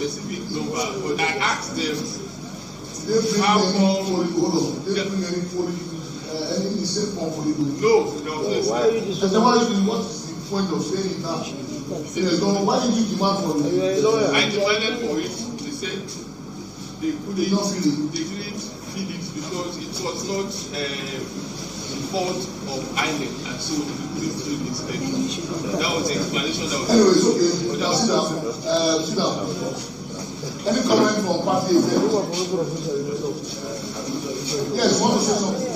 specific number, but I asked them how come they didn't bring any any safe form for the no, why are you what is the point of saying it now? Why did you demand for it? I demanded for it. They said they couldn't fill it because it was not the fault of INEC, and so they couldn't fill it instead. That was the explanation that was. Anyway, it's okay. Now sit down. Any comment from party? Yes, want to say something?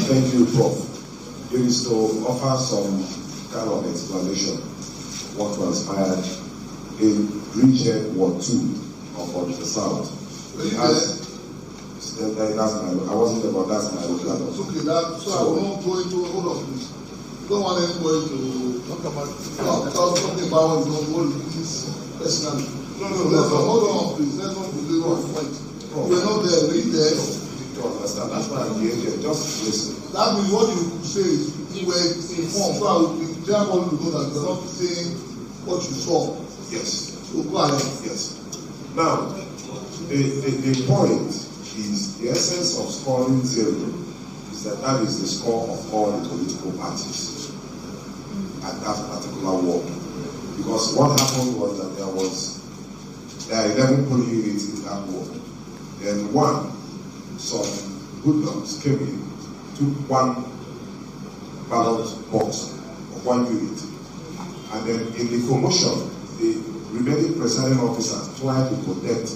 Thank you, Prof. It is to offer some kind of explanation what transpired in region Ward 2 of the South. I wasn't about that's my local. It's okay, so I will not go into hold on please. Don't want anybody to talk about something about what is personally. No, hold on please. Let's not be on point. We're not there, we're there. You understand? That's why I'm here. Just listen. That means what you could say is you were informed, so I would be careful to know that you're not saying what you saw. Yes. So go ahead. Yes. Now, the point is the essence of scoring 0 is that is the score of all the political parties at that particular ward. Because what happened was that there are 11 polling units in that ward. Then some hoodlums came in, took one ballot box of 1 unit, and then in the commotion, the remaining presiding officer tried to protect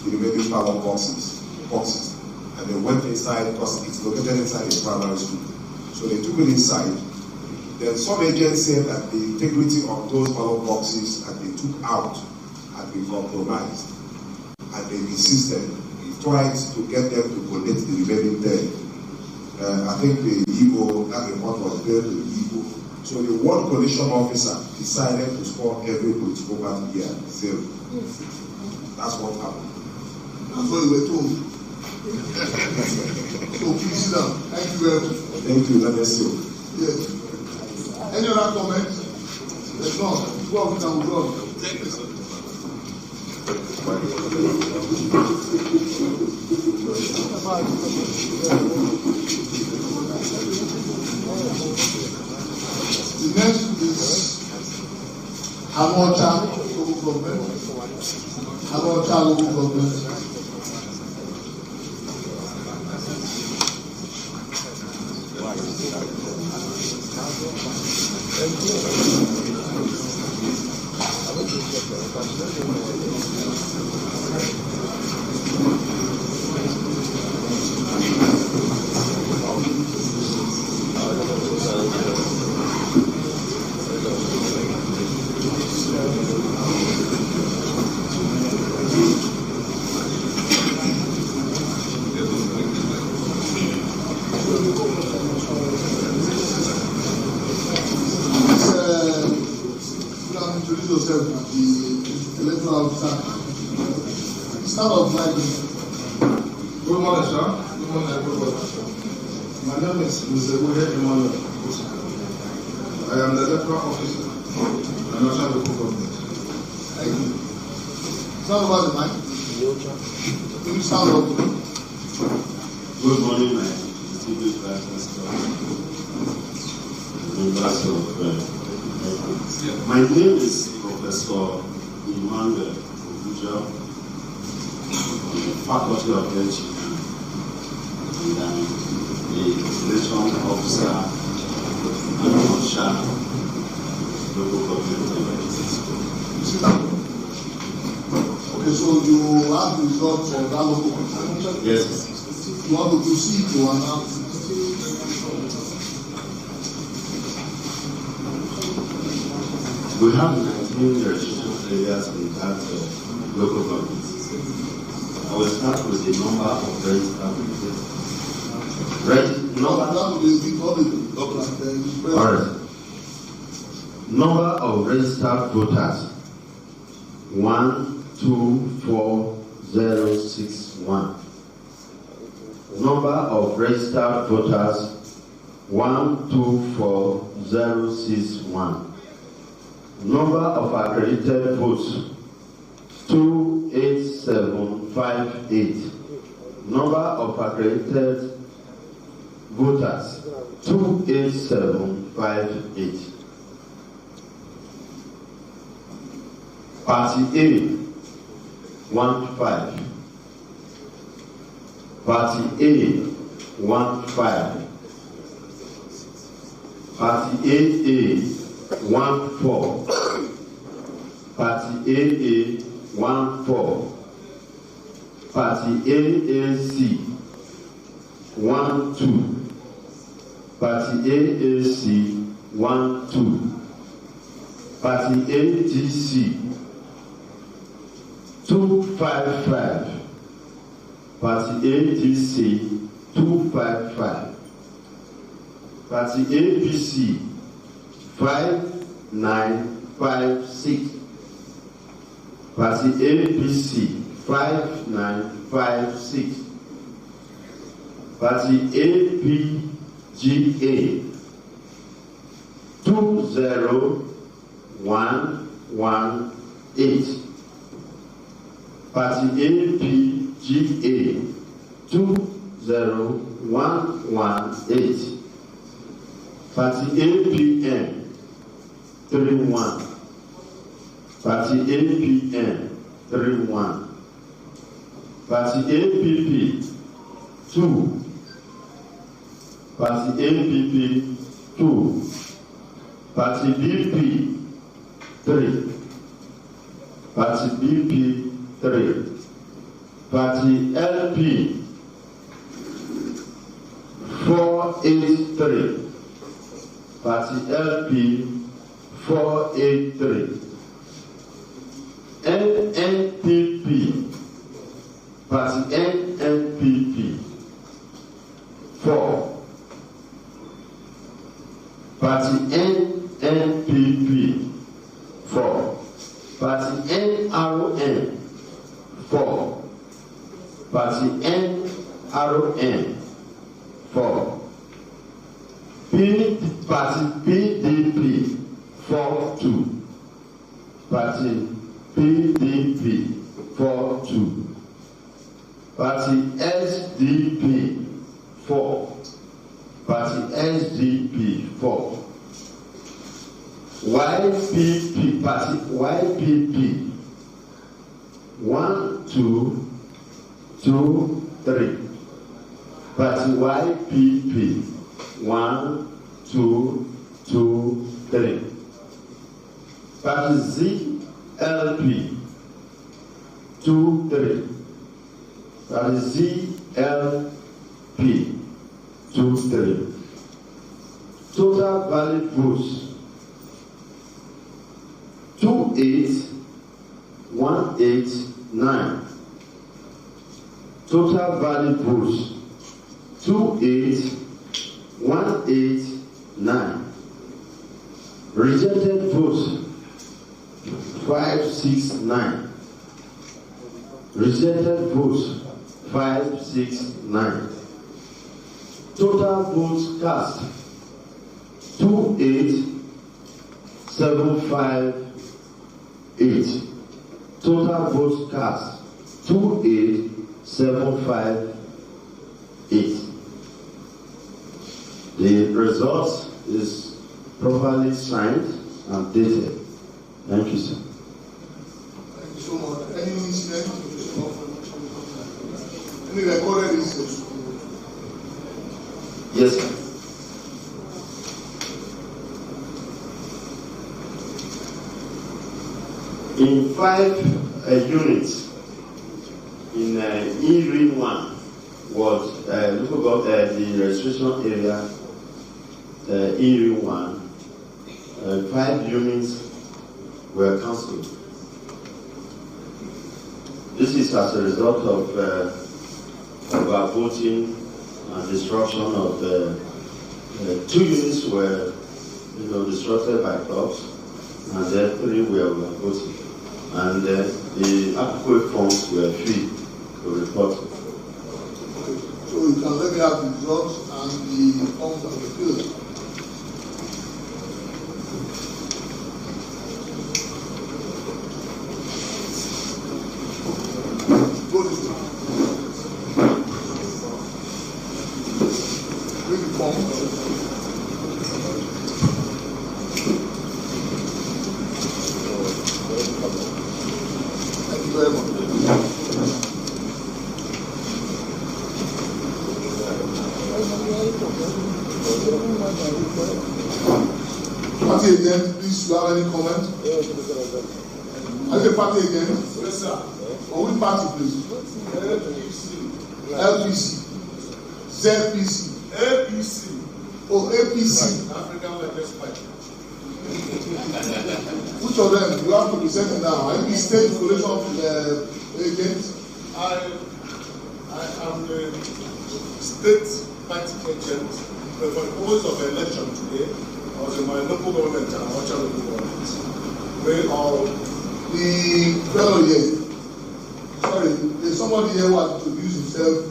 the remaining ballot boxes, and they went inside because it's located inside a primary school. So they took it inside. Then some agents said that the integrity of those ballot boxes that they took out had been compromised, and they insisted. He tried to get them to collect the remaining 10. I think the Igbo, that report was there to the Igbo. So the ward coalition officer decided to score every political party here 0. That's what happened. That's what we were told. So please sit down. Thank you very much. Thank you, let us see. Yes. Any other comments? There's none. Go on, go on. Thank you, sir. The next is Anambra local government. Anambra local government. I am the electoral officer and national local government. Thank you. Sound about the mic. Can you sound up? Good morning, my distinguished Vice Chancellor, members of my name is Professor Emmanuel Obuja, Faculty of Engineering, and I'm the election officer and Osha local government. Okay, so you have the results of that local government? Yes. You want to proceed to announce it? We have 19 registration areas in that local government. I will start with the number of registered voters. Number of registered voters 124061. Number of registered voters 124061. Number of accredited votes 28758. Number of accredited voters 28758. Party A 15. Party A 15. Party AA 14. Party AA 14. Party AAC 12. Party AAC 12. Party AGC 255. Party AGC 255. Party APC 5956. Party APC 5956. Party APGA 20118. Party APGA 20118. Party APN 31. Party APN 31. Party APP 2. Party APP 2. Party BP 3. Party BP 3. Party LP 483. Party LP 483. NNPP. Party NNPP 4. Party NNPP 4. Party NRN 4. Party NRN 4. Party PDP 42. Party PDP 42. Party SDP 4. Party SDP 4. YPP. Party YPP 1, 2, 2, 3. Party YPP 1, 2, 2, 3. Party ZLP 2, 3. Party ZLP 2, 3. Total valid votes 28189. Total valid votes 28189. Rejected votes 569. Rejected votes 569. Total votes cast 28758. Total votes cast 28758. The result is properly signed and dated. Thank you, sir. Thank you so much. Any incident? Any recorded incidents? Yes, sir. In 5 units in E-Ring 1 was local government, the registration area, E-Ring 1, 5 units were cancelled. This is as a result of our voting and destruction of 2 units were disrupted by clubs, and then 3 were voting. and the adequate forms were free to report. Okay. So you can let me have the results and the forms that were filled. Go this way. Bring the forms. Very much. Party agent, please, you have any comment? Are you a party agent? Yes, sir. Or which party, please? LPC. ZPC. APC. Oh, APC. African Workers' Party. Which of them? You have to present it now. Are you the state coalition agent? I am the state party agent, but for the purpose of the election today, I was in my local government and Awacha local government. We all The fellow here. Sorry, there's somebody here who has introduced himself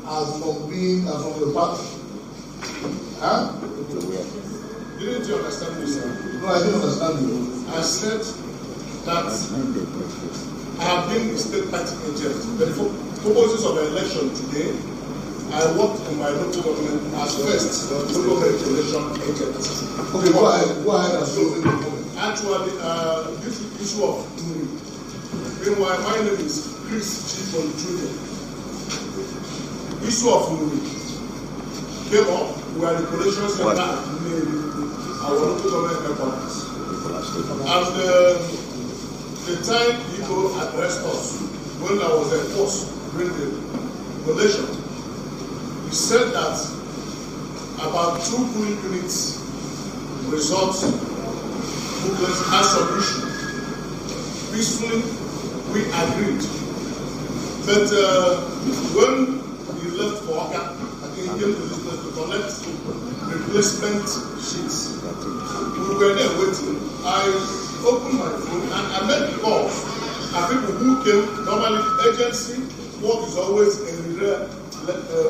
as from the party. Huh? Didn't you understand me, sir? No, I didn't understand you. I said that I have been the state party agent, but for purposes of the election today, I worked in my local government as first local government election agent. Okay, go ahead and show me the comment. Actually, this issue of meanwhile, my name is Chris Chifon Jr. Issue of came up where the collection center our local government headquarters. And the time people addressed us when I was enforced during the collation, he said that about 2 polling units results booklets had some issue. Peacefully, we agreed. But when he left for Oka, I think he came to this place to collect replacement sheets. We were there waiting. I opened my phone and I made calls. And people who came, normally the agency work is always in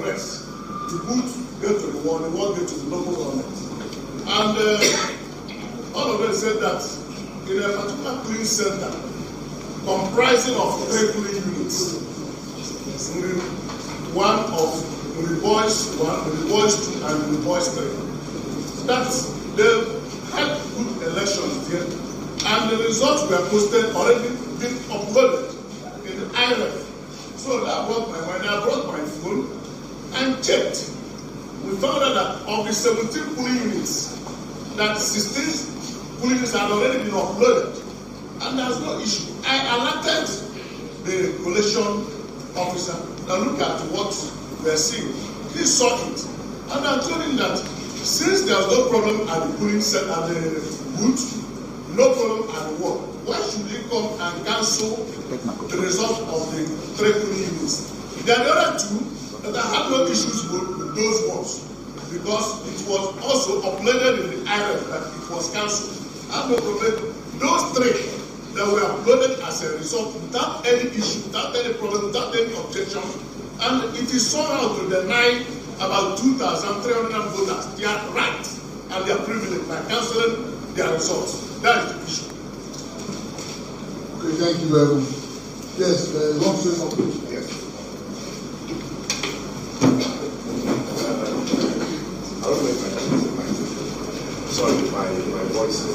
rest. The booth go to the one go to the local government. And all of them said that in a particular polling center comprising of 3 polling units, one of the boys 2 and the boys 3. That they had good elections there, and the results were posted already been uploaded in the IRF. So that brought my mind. I brought my phone and checked. We found out that of the 17 polling units, that 16 polling units had already been uploaded, and there's no issue. I alerted the collation officer. Now look at what we're seeing. He saw it, and I told him that since there's no problem at the polling center, at the booth, no problem at the work, why should he come and cancel the result of the 3 polling units? There are the other 2 that I had no issues with those ones, because it was also uploaded in the IRF that it was cancelled. I have no problem. Those 3 that were uploaded as a result without any issue, without any problem, without any objection, and it is somehow to deny about 2,300 voters their right and their privilege by cancelling their results. That is the issue. Okay, thank you very much. Yes, you want to say something? Yes. I don't know if my sorry, my voice is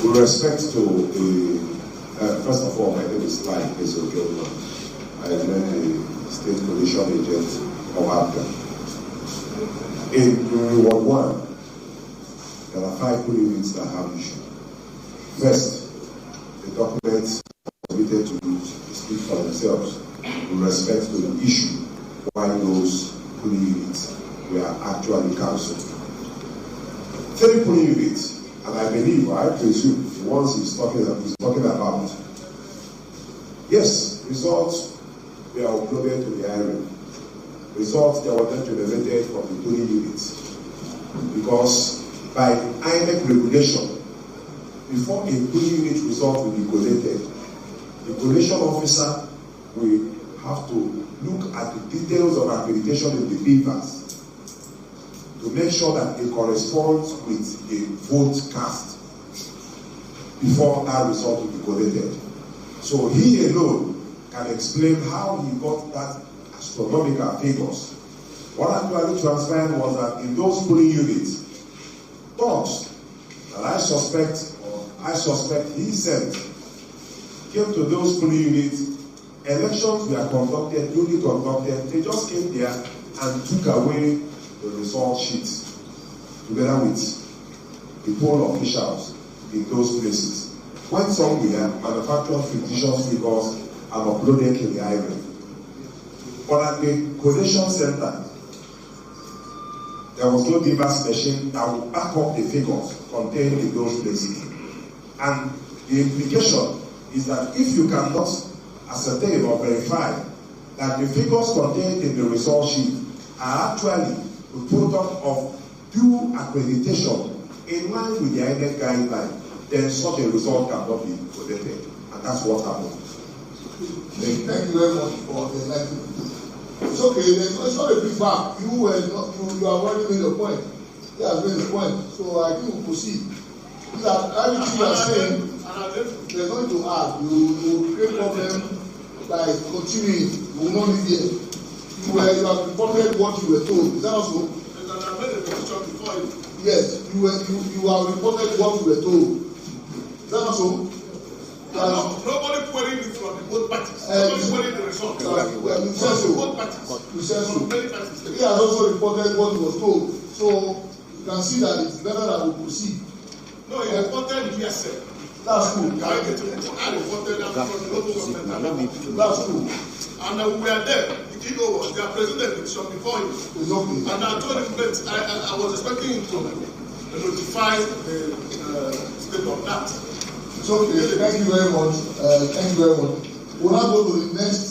with respect to the first of all, my name is Lai Ezogilma. I am the state coalition agent of Anambra. In Ward 1, there are 5 polling units that have issue. First, the documents submitted to you speak for themselves with respect to the issue why those polling units were actually cancelled. 3 polling units, and I believe, I presume, the ones he's talking about, yes, results were uploaded to the IRF. Results that were then generated from the polling units, because by INEC regulation, before a polling unit result will be collated, the collation officer will have to look at the details of accreditation in the papers to make sure that it corresponds with a vote cast before that result will be collated. So he alone can explain how he got that astronomical figures. What actually transpired was that in those polling units, thugs that I suspect he sent came to those polling units. Elections were conducted, duly conducted. They just came there and took away the result sheet together with the poll officials in those places. When some were manufactured fictitious figures and uploaded to the IREF. But at the collation center, there was no device machine that would back up the figures contained in those places. And the implication is that if you cannot ascertain or verify that the figures contained in the result sheet are actually the product of due accreditation in line with the INEC guideline, then such a result cannot be collated. And that's what happened. Thank you very much for the enlightenment. It's okay, it's not a big back. You have already made a point. He has made a point. So I think we'll proceed. That everything you are saying, there's nothing to add. You will create problem by continuing. You will not live here. You have reported what you were told. Is that also? Yes, you have reported what you were told. Is that also? Nobody queried it from the both parties. Nobody queried the result. You said so. Both parties. You said so. He has also reported what he was told. So you can see that it's better that we proceed. No, he reported hearsay. That's true. I reported that from the local government. That's true. And we are there. The ego was their president petition before him. It's okay. And I told him that I was expecting him to notify the state of that. It's okay. Thank you very much. Thank you very much. We'll now go to the next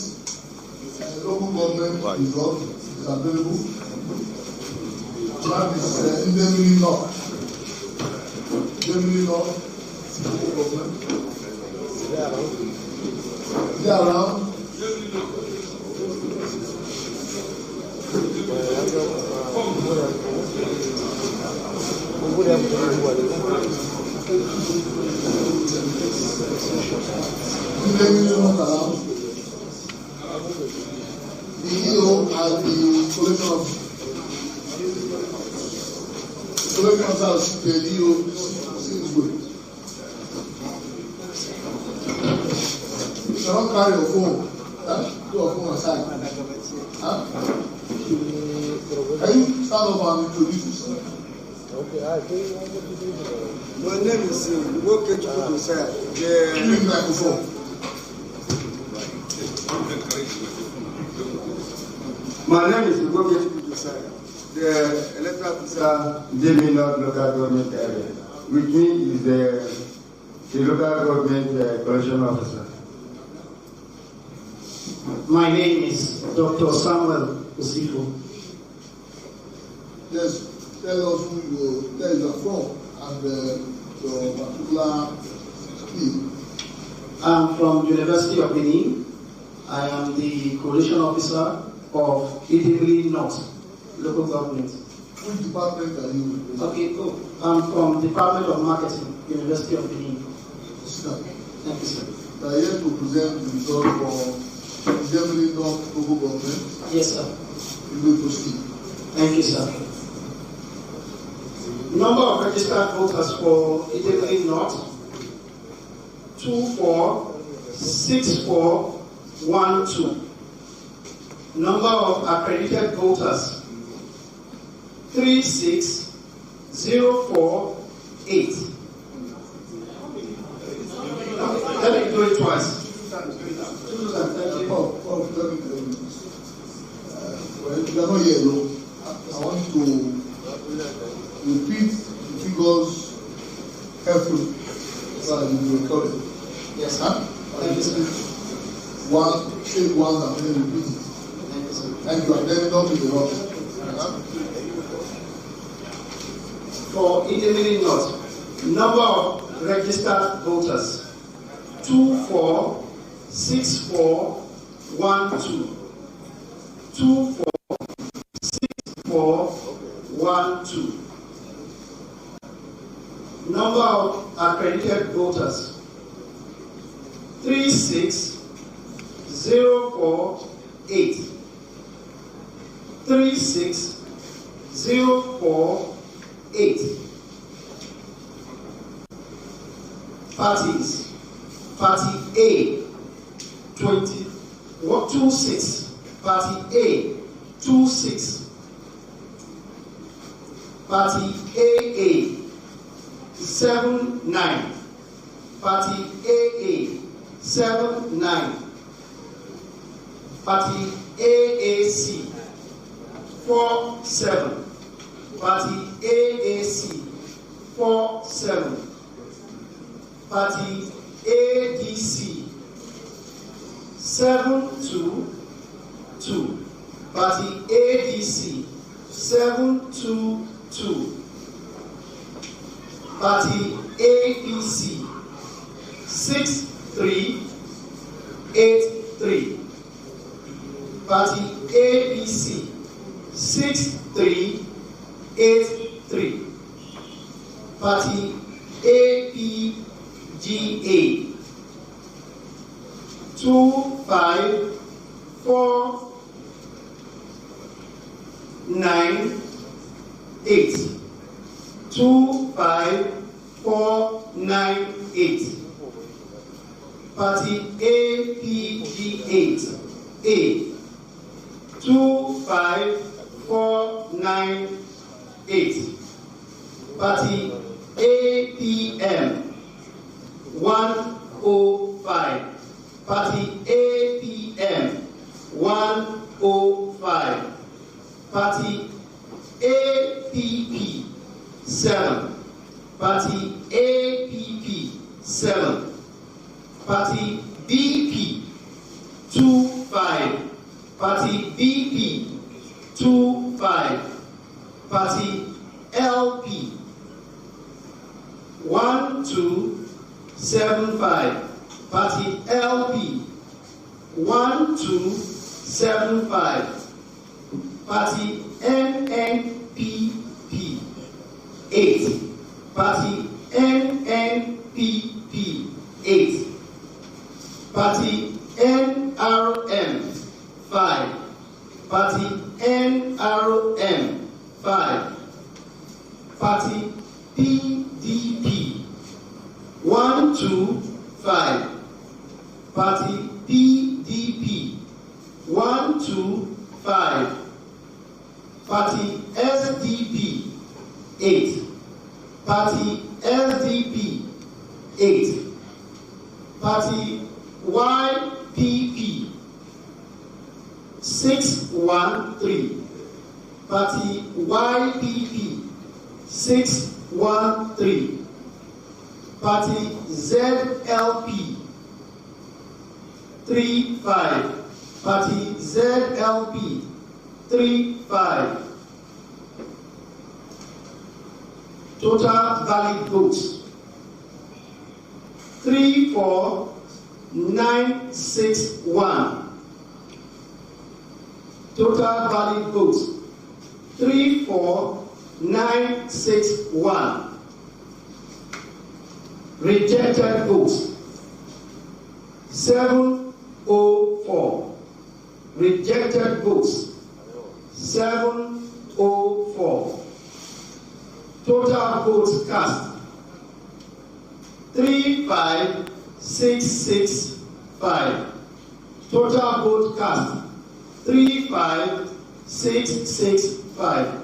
local government result. It's available. That is Indemnity North. Indemnity North local government. They are around. The EO and the collection of the EO seems good. You cannot carry your phone. Put your phone aside. Can you stand up and introduce yourself? My name is Woke Chukwudosaya. Give me microphone. My name is Woke Chukwudosaya, the electoral officer in the local government area. With me is the local government collection officer. My name is Dr. Samuel Osifo. Yes, tell us where you are from and your particular field. I'm from University of Benin. I am the coalition officer of Idibili North local government. Which department are you? Okay, cool. I'm from Department of Marketing, University of Benin. Thank you, sir. They are here to present the result for Idibili North local government. Yes, sir. You will proceed. Thank you, sir. Number of registered voters for Idibili North 246412. Number of accredited voters 36048. Let me do it twice. Well, you are not here alone. I want you to repeat the figures carefully so that you will record it. Yes, sir. Thank you, sir. Say one and then repeat it. Thank you, sir. And you are then not in the wrong. For Idemili North, number of registered voters 246412. 246412. Number of accredited voters 36048. 36048. Parties. Party A 26. Party A 26. Party AA 79. Party AA 79. Party AAC 47. Party AAC 47. Party ADC 722. Party ADC 722. Party APC 6383. Party APC 6383. Party APGA 25498. 25498. Party APG8 A 25498. Party APM 105. Party APM 105. Party APP 7. Party APP 7. Party BP 25. Party BP 25. Party LP 1275. Party LP 1275. Party NNPP 8. Party NNPP 8. Party NRM 5. Party NRM 5. Party PDP 125. Party PDP 125. Party SDP 8. Party SDP 8. Party YPP 613. Party YPP 613. Party ZLP 35. Party ZLP 35. Total valid votes 34961. Total valid votes 34961. Rejected votes 704. Rejected votes 704. Total votes cast 35665. Total vote cast 35665.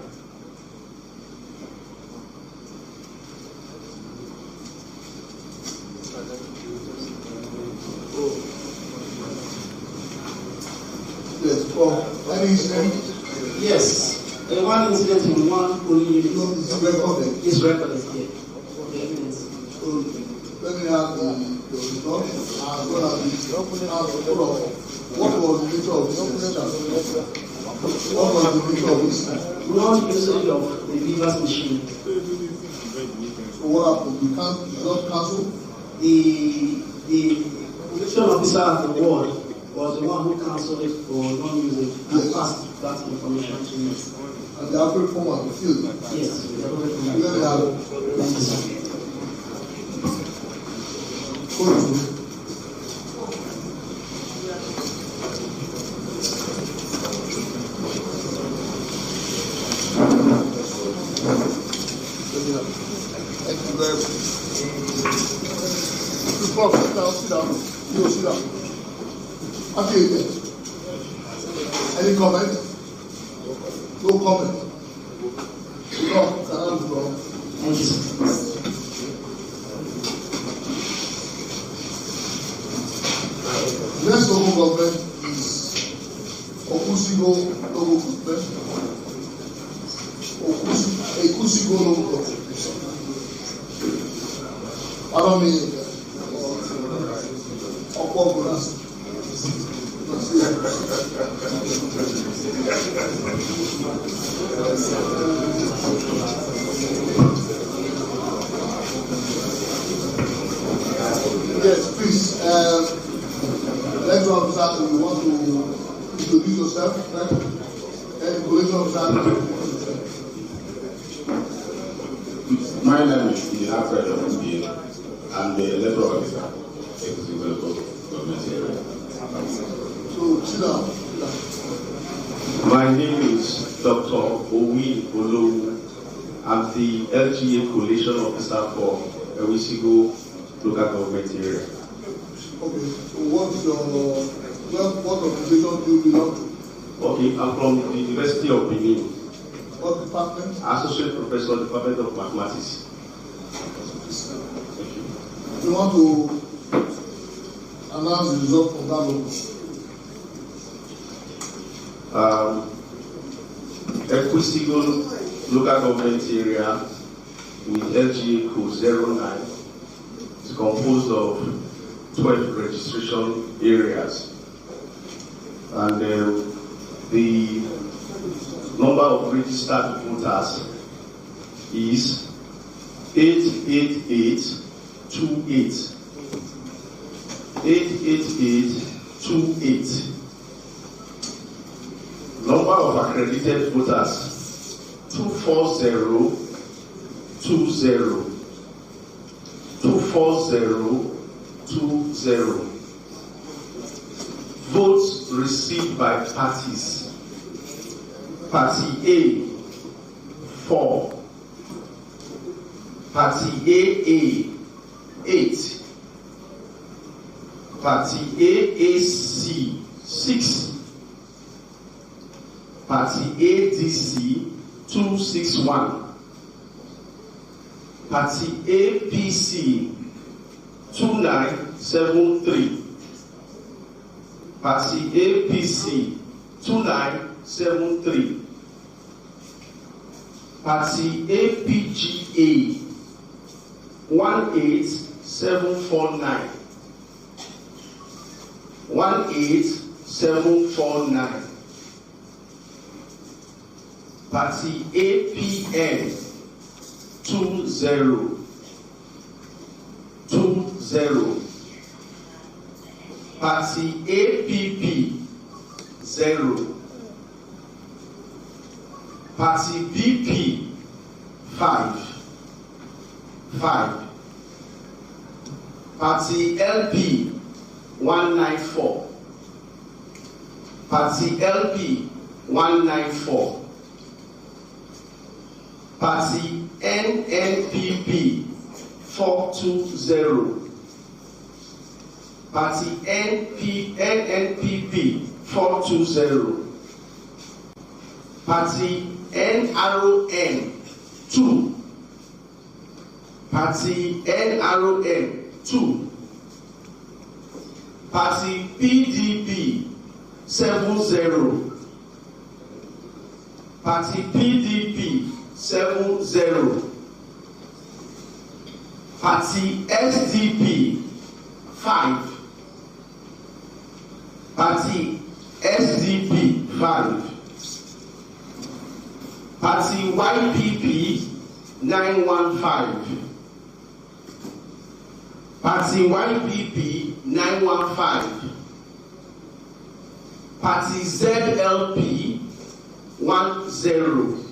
Yes, for any incident? Yes, one incident in one polling unit It's recorded. is recorded here. So let me have the result as well as the what was the nature of this incident? What was the nature of this? Non-usage of the Beavers machine. what happened? You not cancel? The election officer at the ward was the one who cancelled it for non-using and passed that information to me. And the appropriate form at the field? Yes, the appropriate form. Let me have it. Thank you, sir. Thank you very much. Sit down. You sit down. Okay. Any comment? No comment. No. Thank you, sir. Next local government is Okusigo local government. Okusigo local government. I don't mean yes, please. Lecturer officer, you want to introduce yourself, right? And collation officer. My name is Anambra of I'm the electoral officer of the local government area. So, sit down. My name is Dr. Owi Olowu. I'm the LGA coalition officer for Ewisigo local government area. Okay, so what organization do you belong to? Okay, I'm from the University of Benin. What department? Associate Professor, Department of Mathematics. You want to announce the result from that local? Ewisigo local government area with LGA code 09 is composed of 12 registration areas, and the number of registered voters is 88828. 88828. Number of accredited voters 24020. 24020. Votes received by parties. Party A 4. Party AA 8. Party AAC 6. Party ADC 261. Party APC 2973. Party APC 2973. Party APGA 18749. 18749. Party APN 20. Party APP 0. Party BP 5. Party LP 194. Party LP 194. Party NNPP 420. Party NNPP 420. Party NRON 2. Party NRON 2. Party PDP 70. Party PDP 70. Party SDP 5. Party SDP 5. Party YPP 915. Party YPP 915. Party ZLP 10.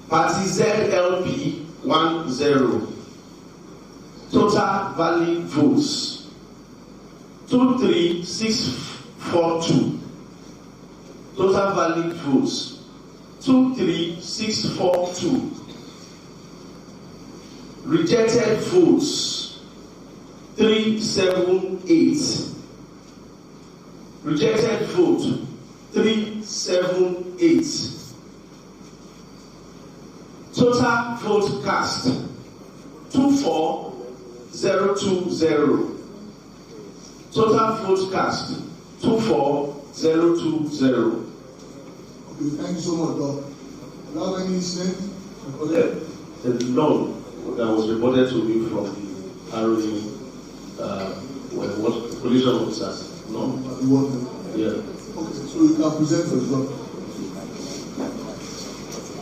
Party ZLP 10. Total valid votes 23642. Total valid votes 23642. Rejected votes 378. Rejected vote 378. Total vote cast 24020. Total vote cast 24020. Okay, thank you so much, Doc. Without any incident? The none that was reported to me from the ROE, police officers. No. Yeah. Okay, so you can present the result.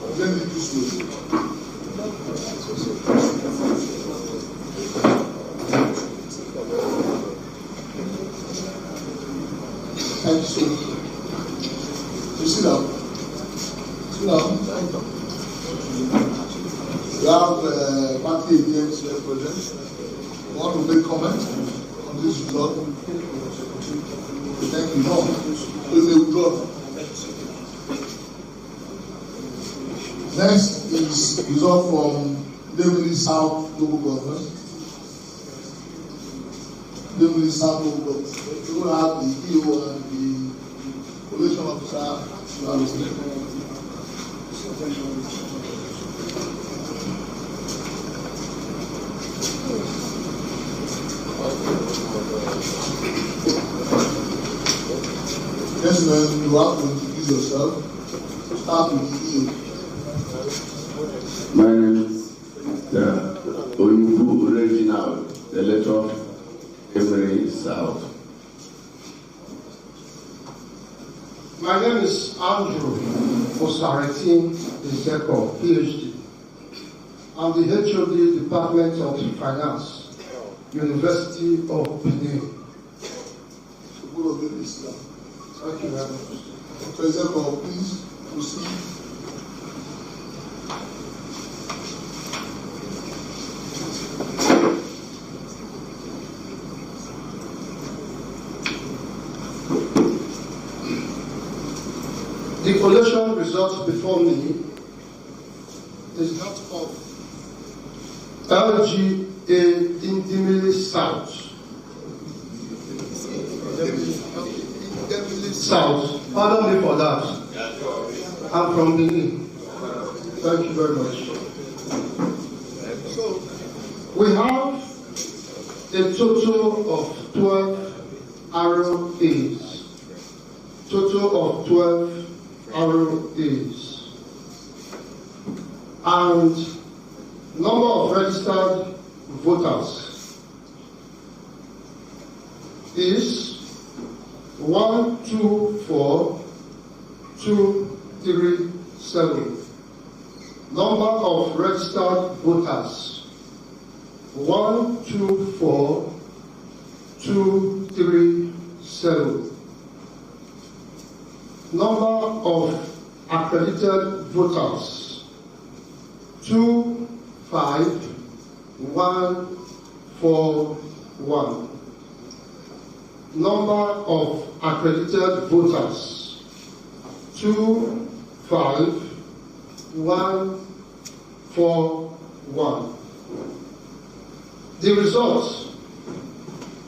Present it this way. Thank you so much. You sit down. Sit down. We have party agents here present. You want to make comment on this result? Thank you. No. So they withdraw. Next is result from Devili South local government. Devili South local government. We will have the EO and the collation officer. Gentlemen, you have to introduce yourself. Start with the EO. My name is Oyubu Original, the letter of Emily South. My name is Andrew Osaritin Iseko, PhD. I'm the HOD Department of Finance, University of Benin. Thank you very much. President, please proceed. The collation results before me is that of LGA Indimili South. South. Pardon me for that. I'm from Benin. Thank you very much. So, we have a total of 12 ROAs. Total of 12 ROAs. And number of registered voters is 124237. Number of registered voters 124237. Number of accredited voters 25141. Number of accredited voters 25141. The results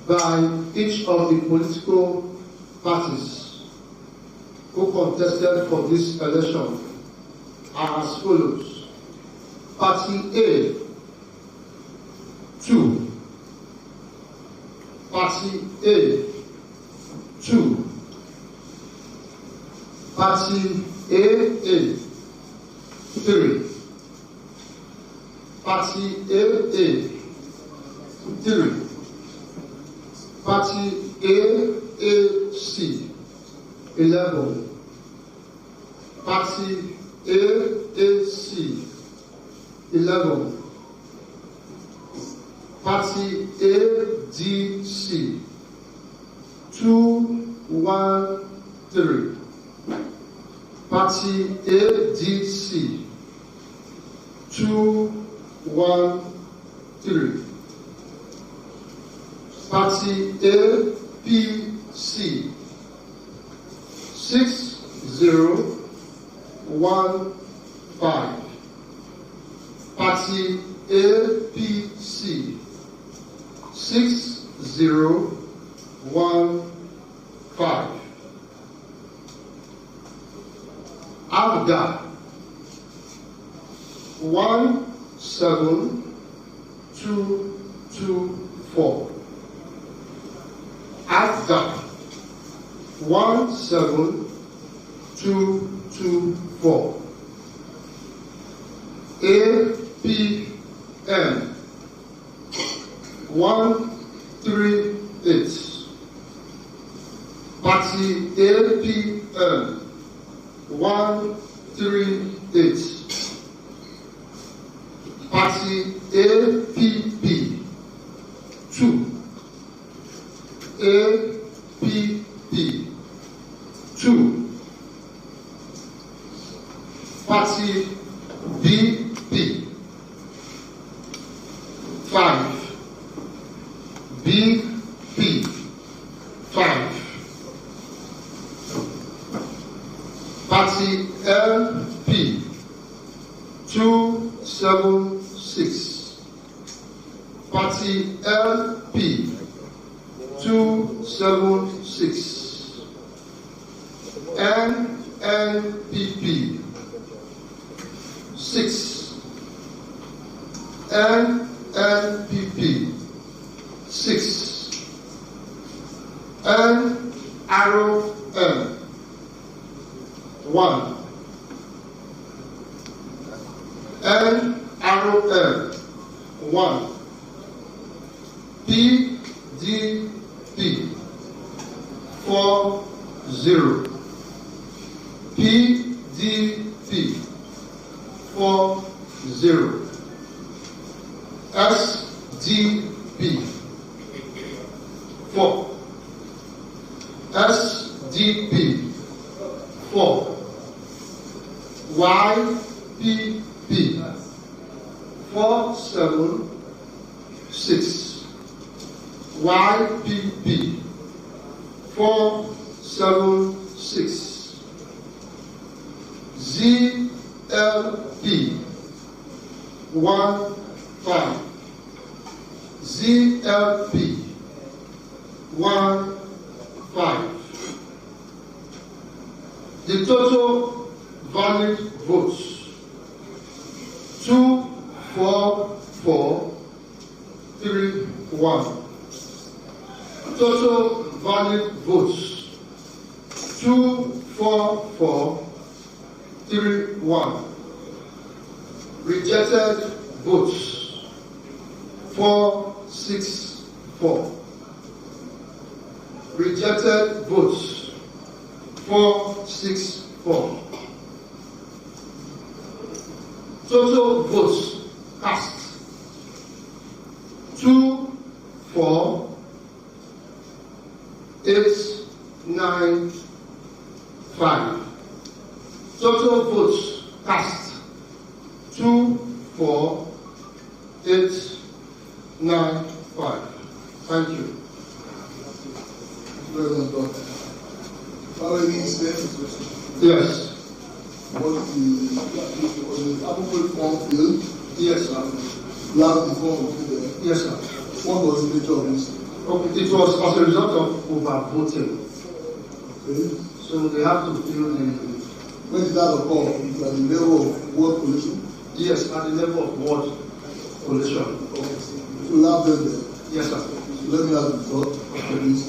by each of the political parties who contested for this election are as follows. Party A, 2. Party A, 2. Party AA, 3. Party AA, 3. Party AAC, 11. Party AAC, 11. Party ADC 213. Party ADC 213. Party APC 6015. Party APC 6015. ABGA 17224. ABGA 17224. APM 138. Party APM 138. Party APP 2. APP 2. Party BP 5. BP 5. Party LP 276. Party LP 276. NNPP 6. NNPP 6. NROM 1. NROM 1. PDP 40. PDP 40. SDP 4. SDP 4. YPP 476. YPP 476. ZLP 15. ZLP 15. The total valid votes 24431. Total valid votes 24431. Rejected votes 464. Rejected votes 464. Total votes cast 24895. Total votes cast 24895. Thank you. Yes. Was the appropriate form filled? Yes, sir. Last the form filled. Yes, sir. What was the nature of this? Okay, it was as a result of overvoting. Okay. So they have to fill the. When did that occur? At the level of word collection? Yes, at the level of word collection. Okay. So you have them there? Yes, sir. So let me have the result of this.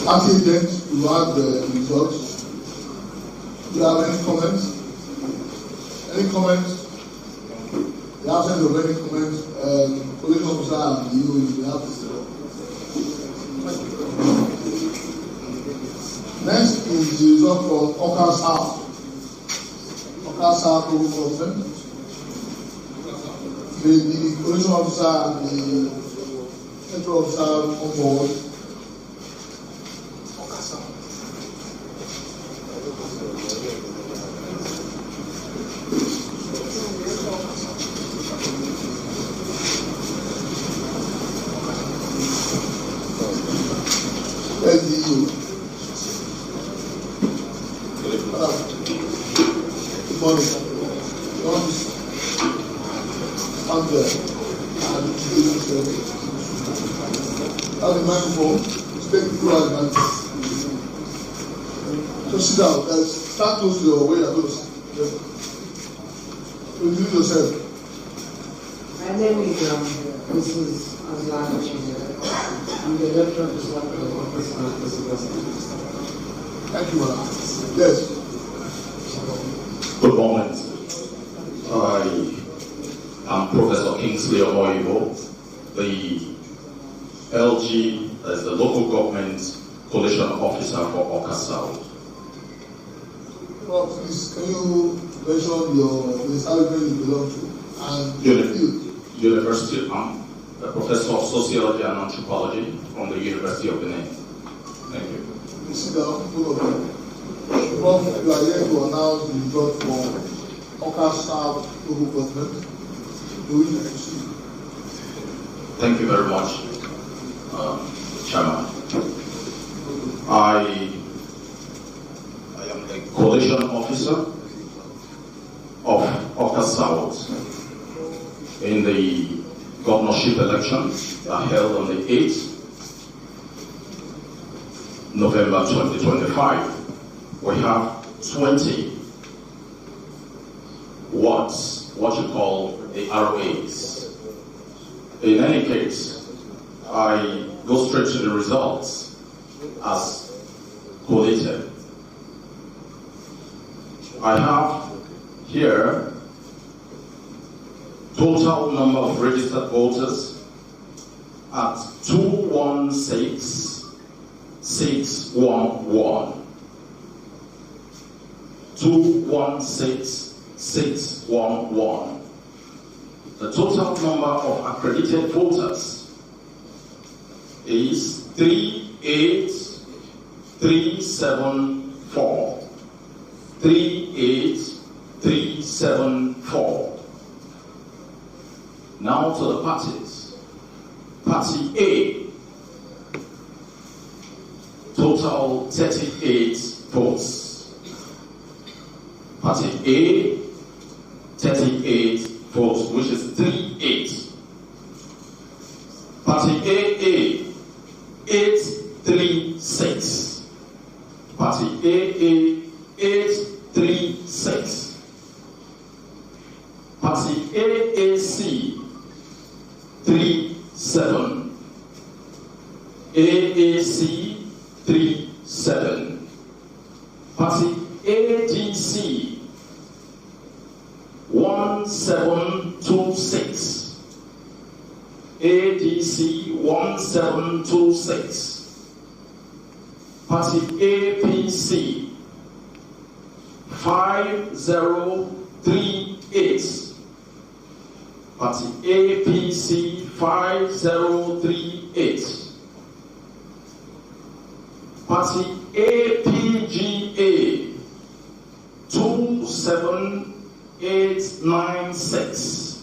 acting agent, you have the results. Do you have any comments? Any comments? The absence of any comments, police officer and you have to say. Next is the result from Oka's house. Oka's house local government. The police officer and the central officer on board. Start close to your way and close. Introduce yourself. My name is Mrs. Azlan Chizere. I'm the director of the office of the Thank you, madam. Yes. Good morning. I am Professor Kingsley Omoyibo, the LG as the local government coalition officer for Awka South. Well, please, can you mention the salary you belong to and University. I'm a professor of sociology and anthropology from the University of Benin. Thank you. You sit down, full of them. Prof, you are here to announce the result for Awka South local government. Do we proceed? Thank you very much, Chairman. I am the coalition officer of Awka South in the governorship election that held on the 8th November 2025. We have 20 wards, what you call the ROAs. In any case, I go straight to the results as collated. I have here total number of registered voters at 216,611. 216,611. The total number of accredited voters is 38,374. 38,374. Now to the parties. Party A, total 38 votes. Party A, 38 votes, which is 38. Party AA, 836. Party AA, 836. Party AAC, 37. AAC, 37. Party ADC, 1726. ADC, 1726. Party APC, 5038. Party APC, 5038. Party APGA, 27896.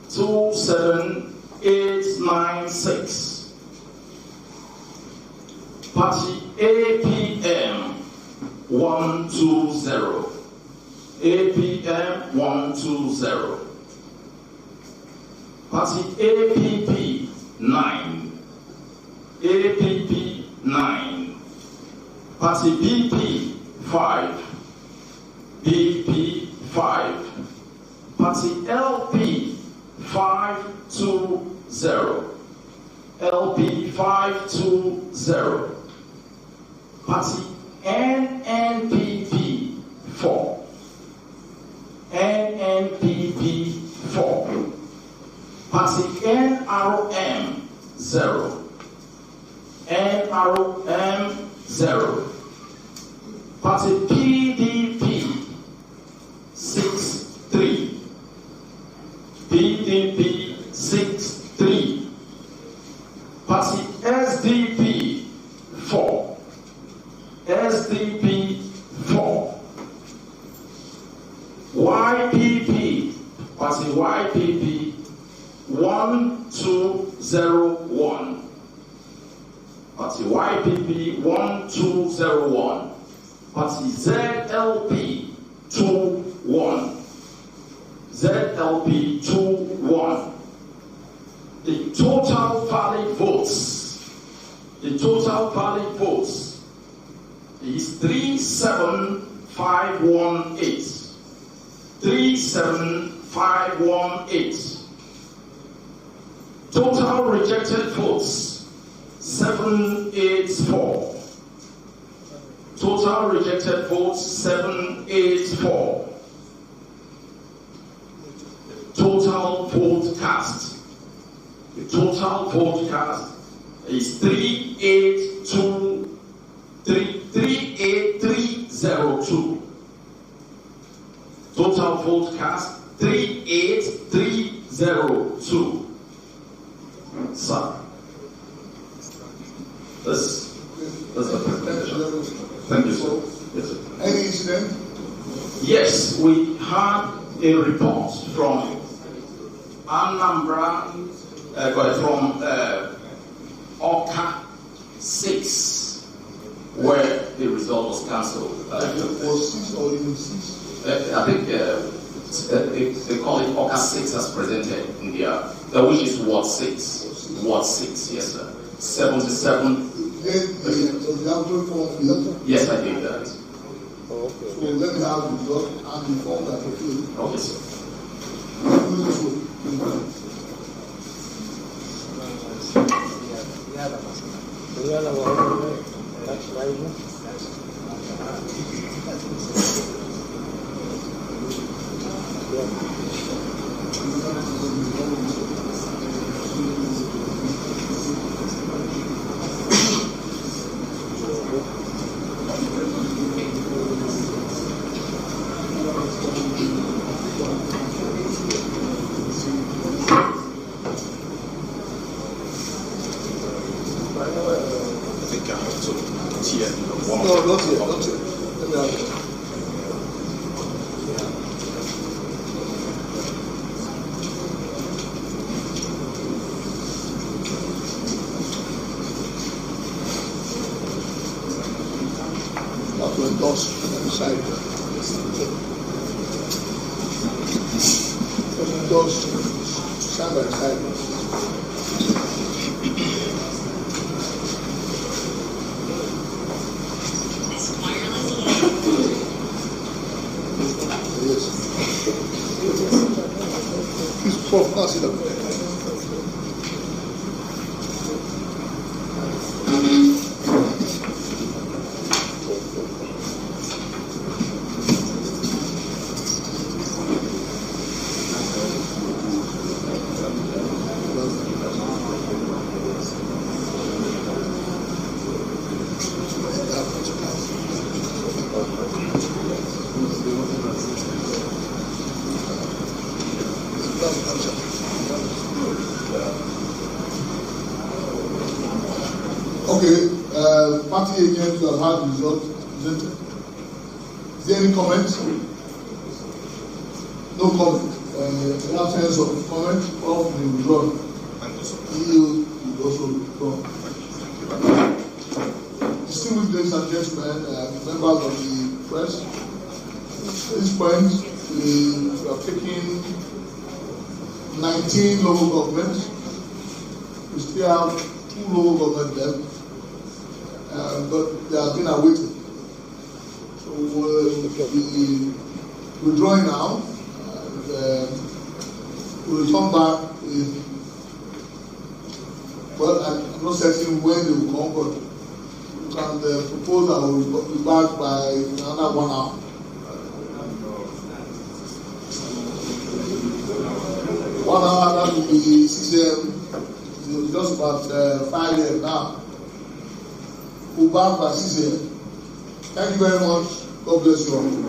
27896. Party APM, 120. APM 120. Party APP 9. APP 9. Party BP 5. BP 5. Party LP 520. LP 520. Party NNPP 4. NNPP 4. Party NRM 0. NRM 0. Party PDP 6-3. PDP 6-3. Party SDP 4. SDP 4. YPP, Party YPP 1201. Party YPP 1201. Party ZLP 21. ZLP 21. The total valid votes. The total valid votes is 37518. 37518. Total rejected votes 784. Total rejected votes 784. Total vote cast. The total vote cast is 38302. Total vote cast 38302. Sir, that's the presentation. Thank you, sir. Yes, sir. Any incident? Yes, we had a report from Anambra, from Oka 6, where the result was cancelled. Was 6 or even 6? I think they call it Oka 6 as presented in the which is Ward 6. Ward 6, yes, sir. 77. Yes, I did that. Oh, okay. So let me have the result and inform that. Okay, sir. No, not yet, not yet. Let me have it. Not to endorse side. Endorse side by side. Pass it up. Okay, party agents who have had the result presented. Is there any comment? No comment. In absence of comment, all will be withdrawn. EU will also withdraw. Distinguished ladies and gentlemen, members of the press, at this point, we are taking 19 local governments. We still have 2 local governments left. But they have been awaiting. So we're withdrawing now, and we'll return back. Well, I'm not certain when they will come, but we'll can propose that we will be back by another 1 hour. One hour, that will be 6 a.m. Just about 5 a.m. now. We'll back by 6 a.m. Thank you very much. God bless you all.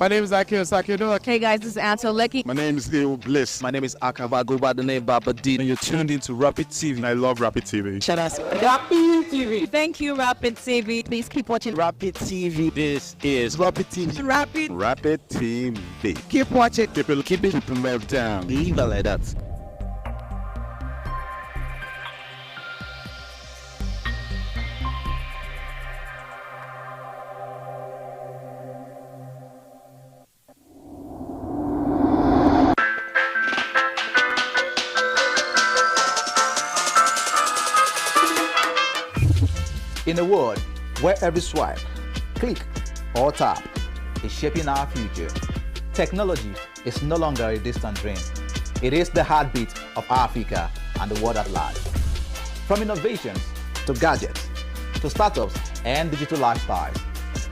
My name is Akio Sakido. Hey guys, this is Anto Lecky. My name is Leo Bliss. My name is Akava, go by the name Baba D. And you're tuned into Rapid TV. And I love Rapid TV. Shout out Rapid TV. Thank you, Rapid TV. Please keep watching Rapid TV. This is Rapid TV. Rapid TV. Keep watching. Keep it well down. Leave it like that. a world where every swipe, click, or tap is shaping our future, technology is no longer a distant dream. It is the heartbeat of Africa and the world at large. From innovations to gadgets to startups and digital lifestyles,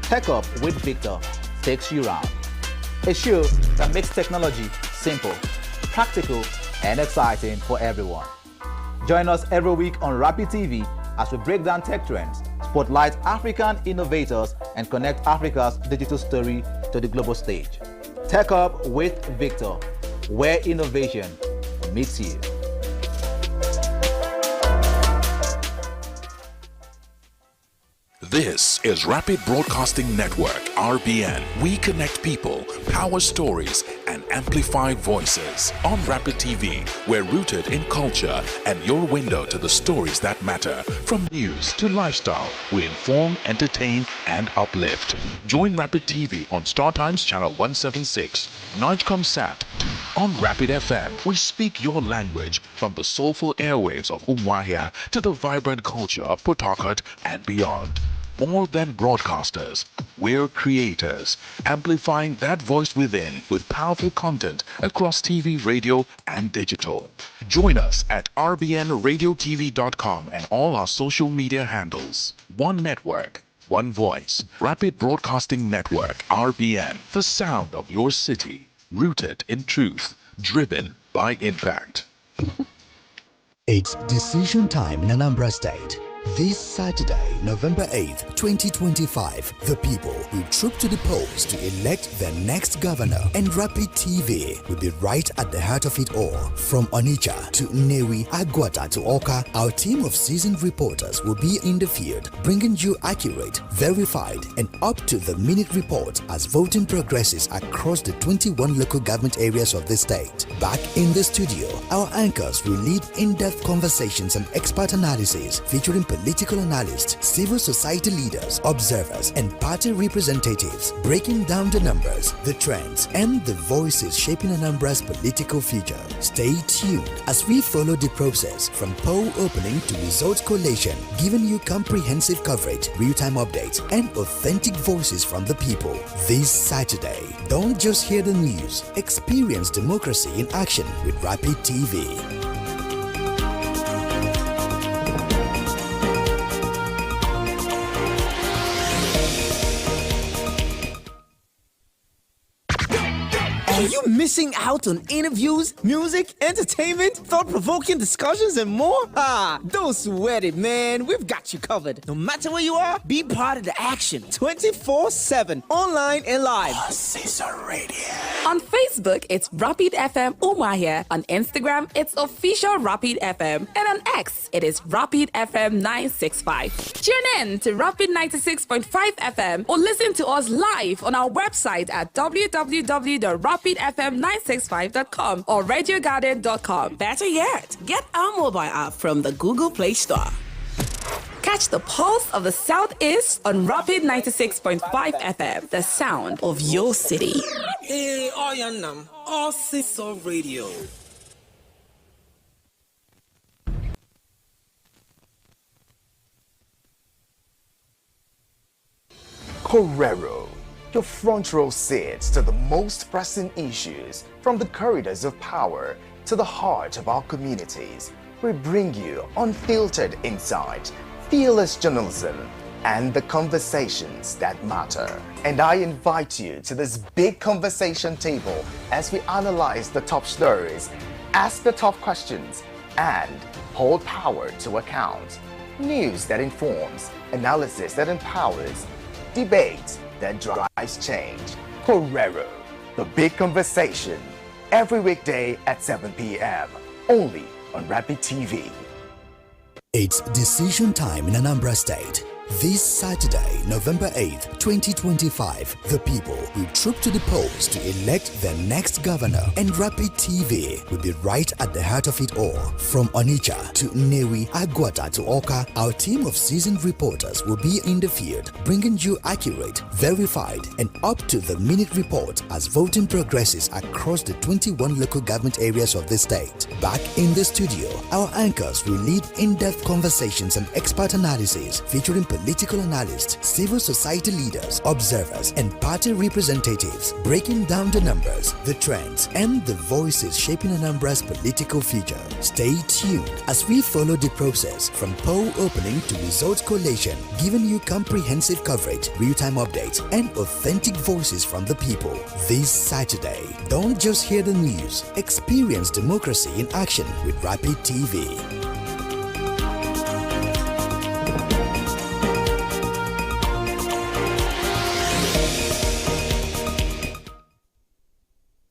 Tech Up with Victor takes you round. A show that makes technology simple, practical, and exciting for everyone. Join us every week on Rapid TV as we break down tech trends, spotlight African innovators, and connect Africa's digital story to the global stage. Tech Up with Victor, where innovation meets you. This is Rapid Broadcasting Network, RBN. We connect people, power stories, and amplify voices. On Rapid TV, we're rooted in culture and your window to the stories that matter. From news to lifestyle, we inform, entertain, and uplift. Join Rapid TV on Star Times Channel 176, Nigecom Sat. On Rapid FM, we speak your language from the soulful airwaves of Umuahia to the vibrant culture of Port Harcourt and beyond. More than broadcasters, we're creators, amplifying that voice within with powerful content across TV, radio, and digital. Join us at rbnradiotv.com and all our social media handles. One network, one voice. Rapid Broadcasting Network, RBN, the sound of your city, rooted in truth, driven by impact. It's decision time in Anambra State. This Saturday, November 8th, 2025, the people will troop to the polls to elect their next governor, and Rapid TV will be right at the heart of it all. From Onitsha to Nnewi, Agwata to Oka, our team of seasoned reporters will be in the field, bringing you accurate, verified, and up-to-the-minute reports as voting progresses across the 21 local government areas of the state. Back in the studio, our anchors will lead in-depth conversations and expert analysis featuring political analysts, civil society leaders, observers, and party representatives, breaking down the numbers, the trends, and the voices shaping Anambra's political future. Stay tuned as we follow the process from poll opening to result collation, giving you comprehensive coverage, real-time updates, and authentic voices from the people. This Saturday, don't just hear the news, experience democracy in action with Rapid TV. Are you missing out on interviews, music, entertainment, thought-provoking discussions, and more? Don't sweat it, man. We've got you covered. No matter where you are, be part of the action 24/7, online and live. Caesar Radio. On Facebook, it's Rapid FM Umuahia. On Instagram, it's official Rapid FM. And on X, it is Rapid FM 965. Tune in to Rapid 96.5 FM or listen to us live on our website at www.rapidfm965.com or radiogarden.com. Better yet, get our mobile app from the Google Play Store. Catch the pulse of the Southeast on Rapid 96.5 FM, the sound of your city. Hey, Oyanam, all Caesar Radio. Correro, your front row seats to the most pressing issues from the corridors of power to the heart of our communities. We bring you unfiltered insight, fearless journalism, and the conversations that matter. And I invite you to this big conversation table as we analyze the top stories, ask the tough questions, and hold power to account. News that informs, analysis that empowers, debate that drives change. Correro, the big conversation, every weekday at 7 p.m. only on Rapid TV. It's decision time in Anambra State. This Saturday, November 8th, 2025, the people will troop to the polls to elect their next governor, and Rapid TV will be right at the heart of it all. From Onitsha to Nnewi, Agwata to Oka, our team of seasoned reporters will be in the field, bringing you accurate, verified, and up-to-the-minute report as voting progresses across the 21 local government areas of the state. Back in the studio, our anchors will lead in-depth conversations and expert analysis featuring political analysts, civil society leaders, observers, and party representatives, breaking down the numbers, the trends, and the voices shaping Anambra's political future. Stay tuned as we follow the process from poll opening to results collation, giving you comprehensive coverage, real-time updates, and authentic voices from the people. This Saturday, don't just hear the news, experience democracy in action with Rapid TV.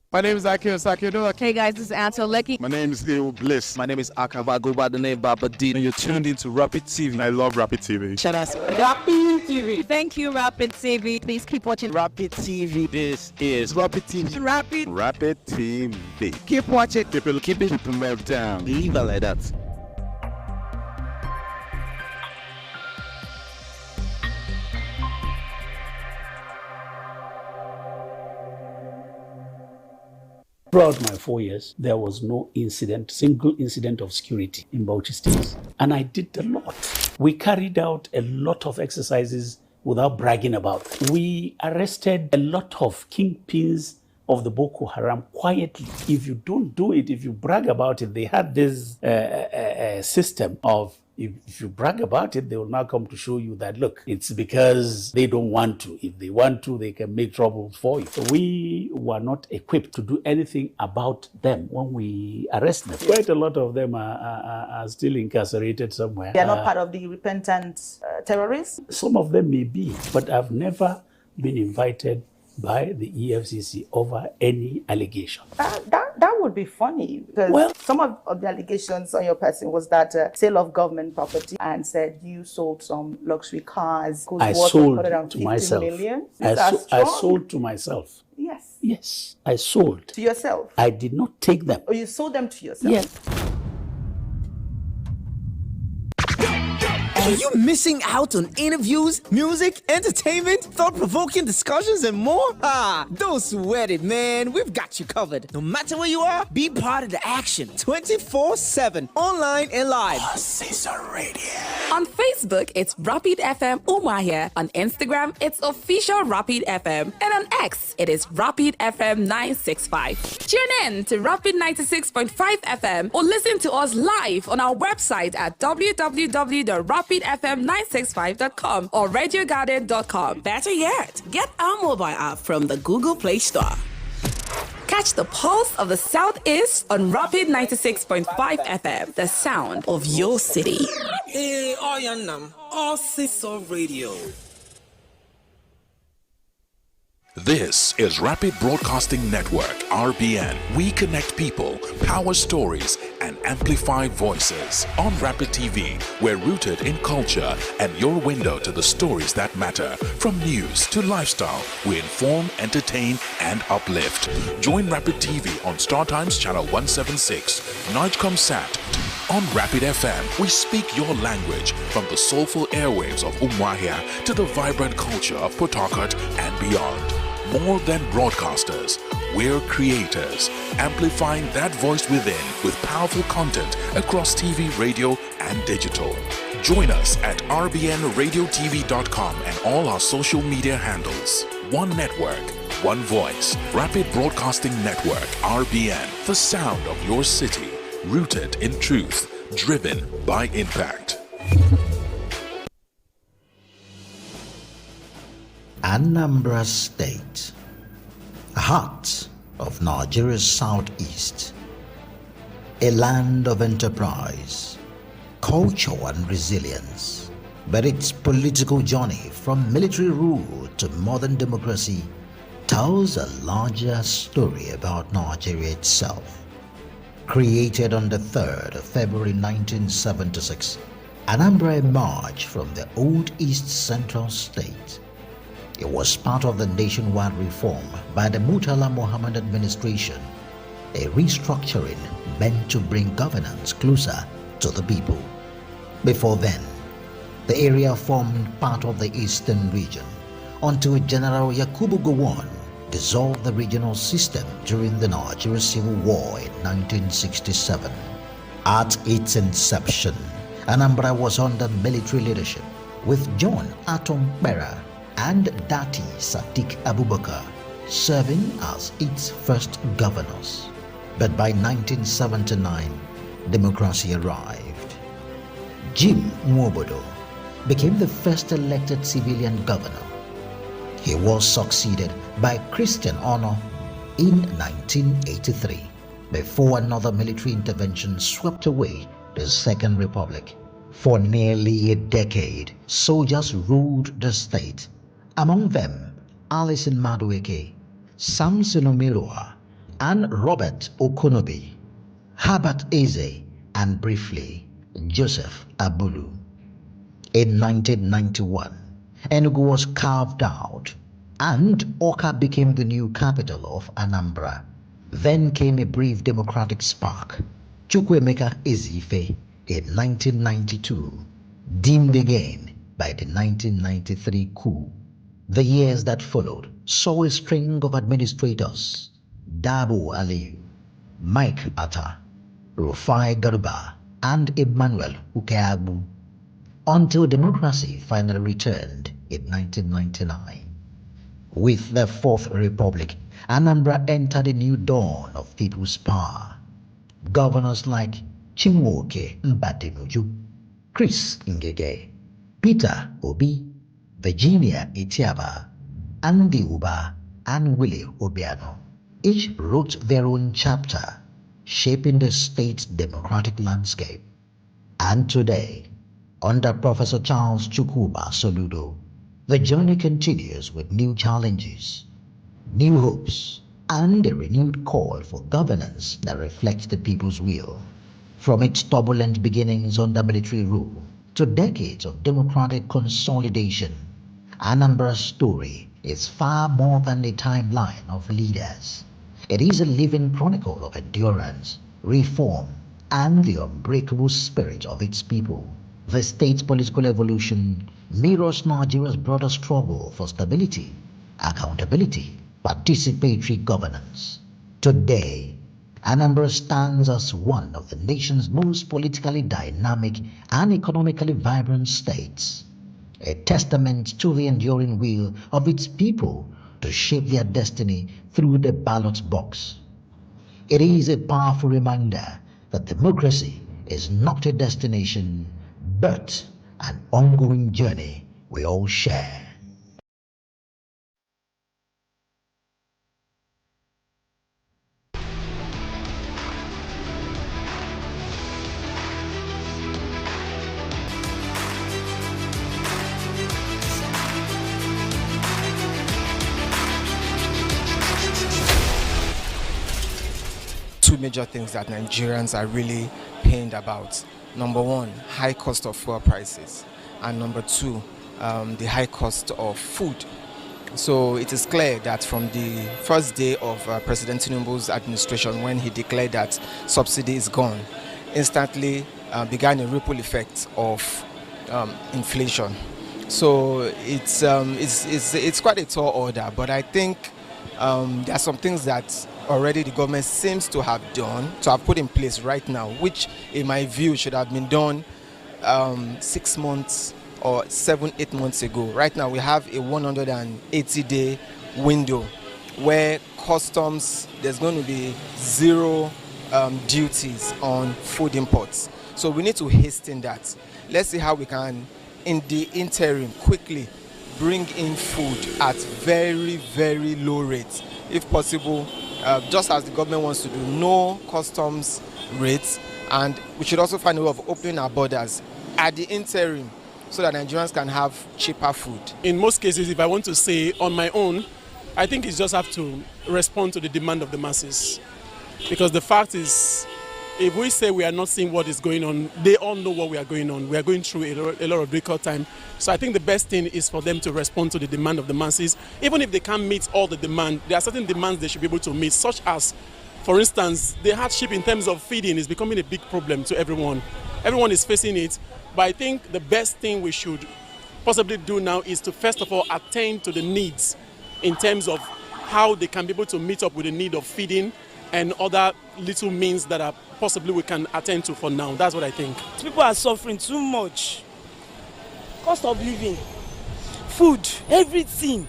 My name is Akio Sakido. Hey guys, this is Anto Lecky. My name is Leo Bliss. My name is Akava. Go by the name Baba D. And you're tuned into Rapid TV. I love Rapid TV. Shout out Rapid TV. Thank you, Rapid TV. Please keep watching Rapid TV. This is Rapid TV. Rapid TV. Keep watching. Keep it melt down. Leave it like that. Throughout my 4 years, there was no single incident of security in Bauchi State. And I did a lot. We carried out a lot of exercises without bragging about it. We arrested a lot of kingpins of the Boko Haram quietly. If you don't do it, if you brag about it, they had this system of if you brag about it, they will now come to show you that, look, it's because they don't want to. If they want to, they can make trouble for you. So we were not equipped to do anything about them when we arrest them. Quite a lot of them are still incarcerated somewhere. They are not part of the repentant terrorists? Some of them may be, but I've never been invited by the EFCC over any allegation. That would be funny, because some of the allegations on your person was that sale of government property, and said you sold some luxury cars. I sold to myself. I sold to myself. Yes. Yes, I sold. To yourself? I did not take them. Oh, you sold them to yourself? Yes. Are you missing out on interviews, music, entertainment, thought-provoking discussions, and more? Don't sweat it, man. We've got you covered. No matter where you are, be part of the action 24/7, online and live. Caesar Radio. On Facebook, it's Rapid FM Umahia. On Instagram, it's official Rapid FM. And on X, it is Rapid FM 965. Tune in to Rapid 96.5 FM or listen to us live on our website at www.rapidfm965.com or radiogarden.com. Better yet, get our mobile app from the Google Play Store. Catch the pulse of the Southeast on Rapid 96.5 FM, the sound of your city. Hey, Oyanam, Caesar Radio. This is Rapid Broadcasting Network, RBN. We connect people, power stories, and amplify voices. On Rapid TV, we're rooted in culture and your window to the stories that matter. From news to lifestyle, we inform, entertain, and uplift. Join Rapid TV on Star Times Channel 176, Nightcomsat. On Rapid FM, we speak your language from the soulful airwaves of Umuahia to the vibrant culture of Port Harcourt and beyond. More than broadcasters, we're creators, amplifying that voice within with powerful content across TV, radio, and digital. Join us at rbnradiotv.com and all our social media handles. One network, one voice. Rapid Broadcasting Network, RBN. The sound of your city, rooted in truth, driven by impact. Anambra State, heart of Nigeria's southeast, a land of enterprise, culture and resilience, but its political journey from military rule to modern democracy tells a larger story about Nigeria itself. Created on the 3rd of February 1976, Anambra emerged from the old East Central State. It was part of the nationwide reform by the Murtala Mohammed administration, a restructuring meant to bring governance closer to the people. Before then, the area formed part of the eastern region until General Yakubu Gowon dissolved the regional system during the Nigeria Civil War in 1967. At its inception, Anambra was under military leadership, with John Atom Bera and Dati Sadiq Abubakar serving as its first governors. But by 1979, democracy arrived. Jim Nwobodo became the first elected civilian governor. He was succeeded by Christian Ono in 1983, before another military intervention swept away the Second Republic. For nearly a decade, soldiers ruled the state, among them Alison Madueke, Samson Omiloa, and Robert Okonobi, Herbert Eze, and briefly Joseph Abulu. In 1991, Enugu was carved out and Awka became the new capital of Anambra. Then came a brief democratic spark, Chukwuemeka Ezife, in 1992, dimmed again by the 1993 coup. The years that followed saw a string of administrators, Dabo Ali, Mike Atta, Rufai Garuba, and Emmanuel Ukeagbu, until democracy finally returned in 1999. With the Fourth Republic, Anambra entered a new dawn of people's power. Governors like Chinwoke Mbadinuju, Chris Ngege, Peter Obi, Virginia Itiaba, Andy Uba, and Willie Obiano each wrote their own chapter, shaping the state's democratic landscape. And today, under Professor Charles Chukwuba Soludo, the journey continues with new challenges, new hopes, and a renewed call for governance that reflects the people's will. From its turbulent beginnings under military rule to decades of democratic consolidation, Anambra's story is far more than a timeline of leaders. It is a living chronicle of endurance, reform, and the unbreakable spirit of its people. The state's political evolution mirrors Nigeria's broader struggle for stability, accountability, participatory governance. Today, Anambra stands as one of the nation's most politically dynamic and economically vibrant states, a testament to the enduring will of its people to shape their destiny through the ballot box. It is a powerful reminder that democracy is not a destination, but an ongoing journey we all share. Two major things that Nigerians are really pained about. Number one, high cost of fuel prices, and number two, the high cost of food. So it is clear that from the first day of President Tinubu's administration, when he declared that subsidy is gone, instantly began a ripple effect of inflation. So it's quite a tall order, but I think there are some things that already the government seems to have put in place right now, which in my view should have been done 6 months or 7-8 months ago. Right now we have a 180-day window where customs, there's going to be zero duties on food imports. So we need to hasten that. Let's see how we can, in the interim, quickly bring in food at very, very low rates. If possible, just as the government wants to do, no customs rates, and we should also find a way of opening our borders at the interim so that Nigerians can have cheaper food. In most cases, if I want to say on my own, I think it's just have to respond to the demand of the masses. Because the fact is, if we say we are not seeing what is going on, they all know what we are going on. We are going through a lot of difficult time. So I think the best thing is for them to respond to the demand of the masses. Even if they can't meet all the demand, there are certain demands they should be able to meet, such as, for instance, the hardship in terms of feeding is becoming a big problem to everyone. Everyone is facing it. But I think the best thing we should possibly do now is to first of all attend to the needs in terms of how they can be able to meet up with the need of feeding and other little means that are possibly we can attend to for now. That's what I think. People are suffering too much. cost of living, food, everything.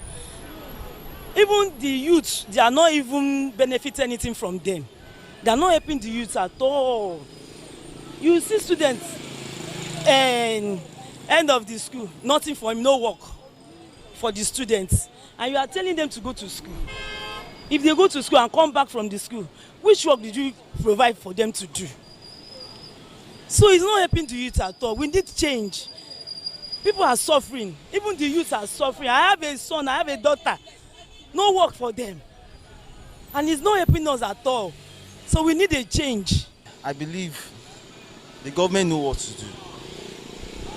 Even the youth, they are not even benefiting anything from them. They are not helping the youth at all. You see students, end of the school, nothing for him, no work for the students. And you are telling them to go to school. If they go to school and come back from the school, which work did you provide for them to do? So it's not helping the youth at all. We need change. People are suffering. Even the youth are suffering. I have a son, I have a daughter. No work for them. And it's not helping us at all. So we need a change. I believe the government know what to do.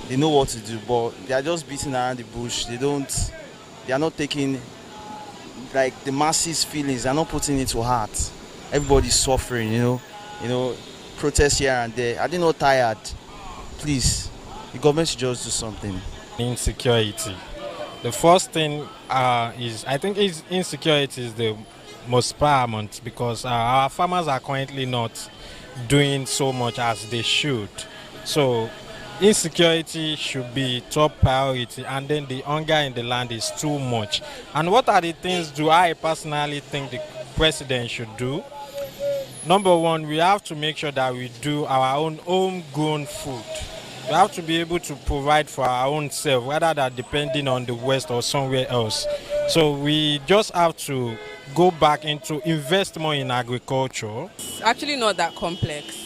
They know what to do, but they are just beating around the bush. They are not taking like the masses' feelings. They are not putting it to heart. Everybody's suffering, you know, protests here and there. Are they not tired? Please, the government should just do something. Insecurity. The first thing is, I think insecurity is the most paramount, because our farmers are currently not doing so much as they should. So insecurity should be top priority, and then the hunger in the land is too much. And what are the things do I personally think the president should do? Number one, we have to make sure that we do our own homegrown food. We have to be able to provide for our own self rather than depending on the West or somewhere else. So we just have to go back into invest more in agriculture. It's actually not that complex.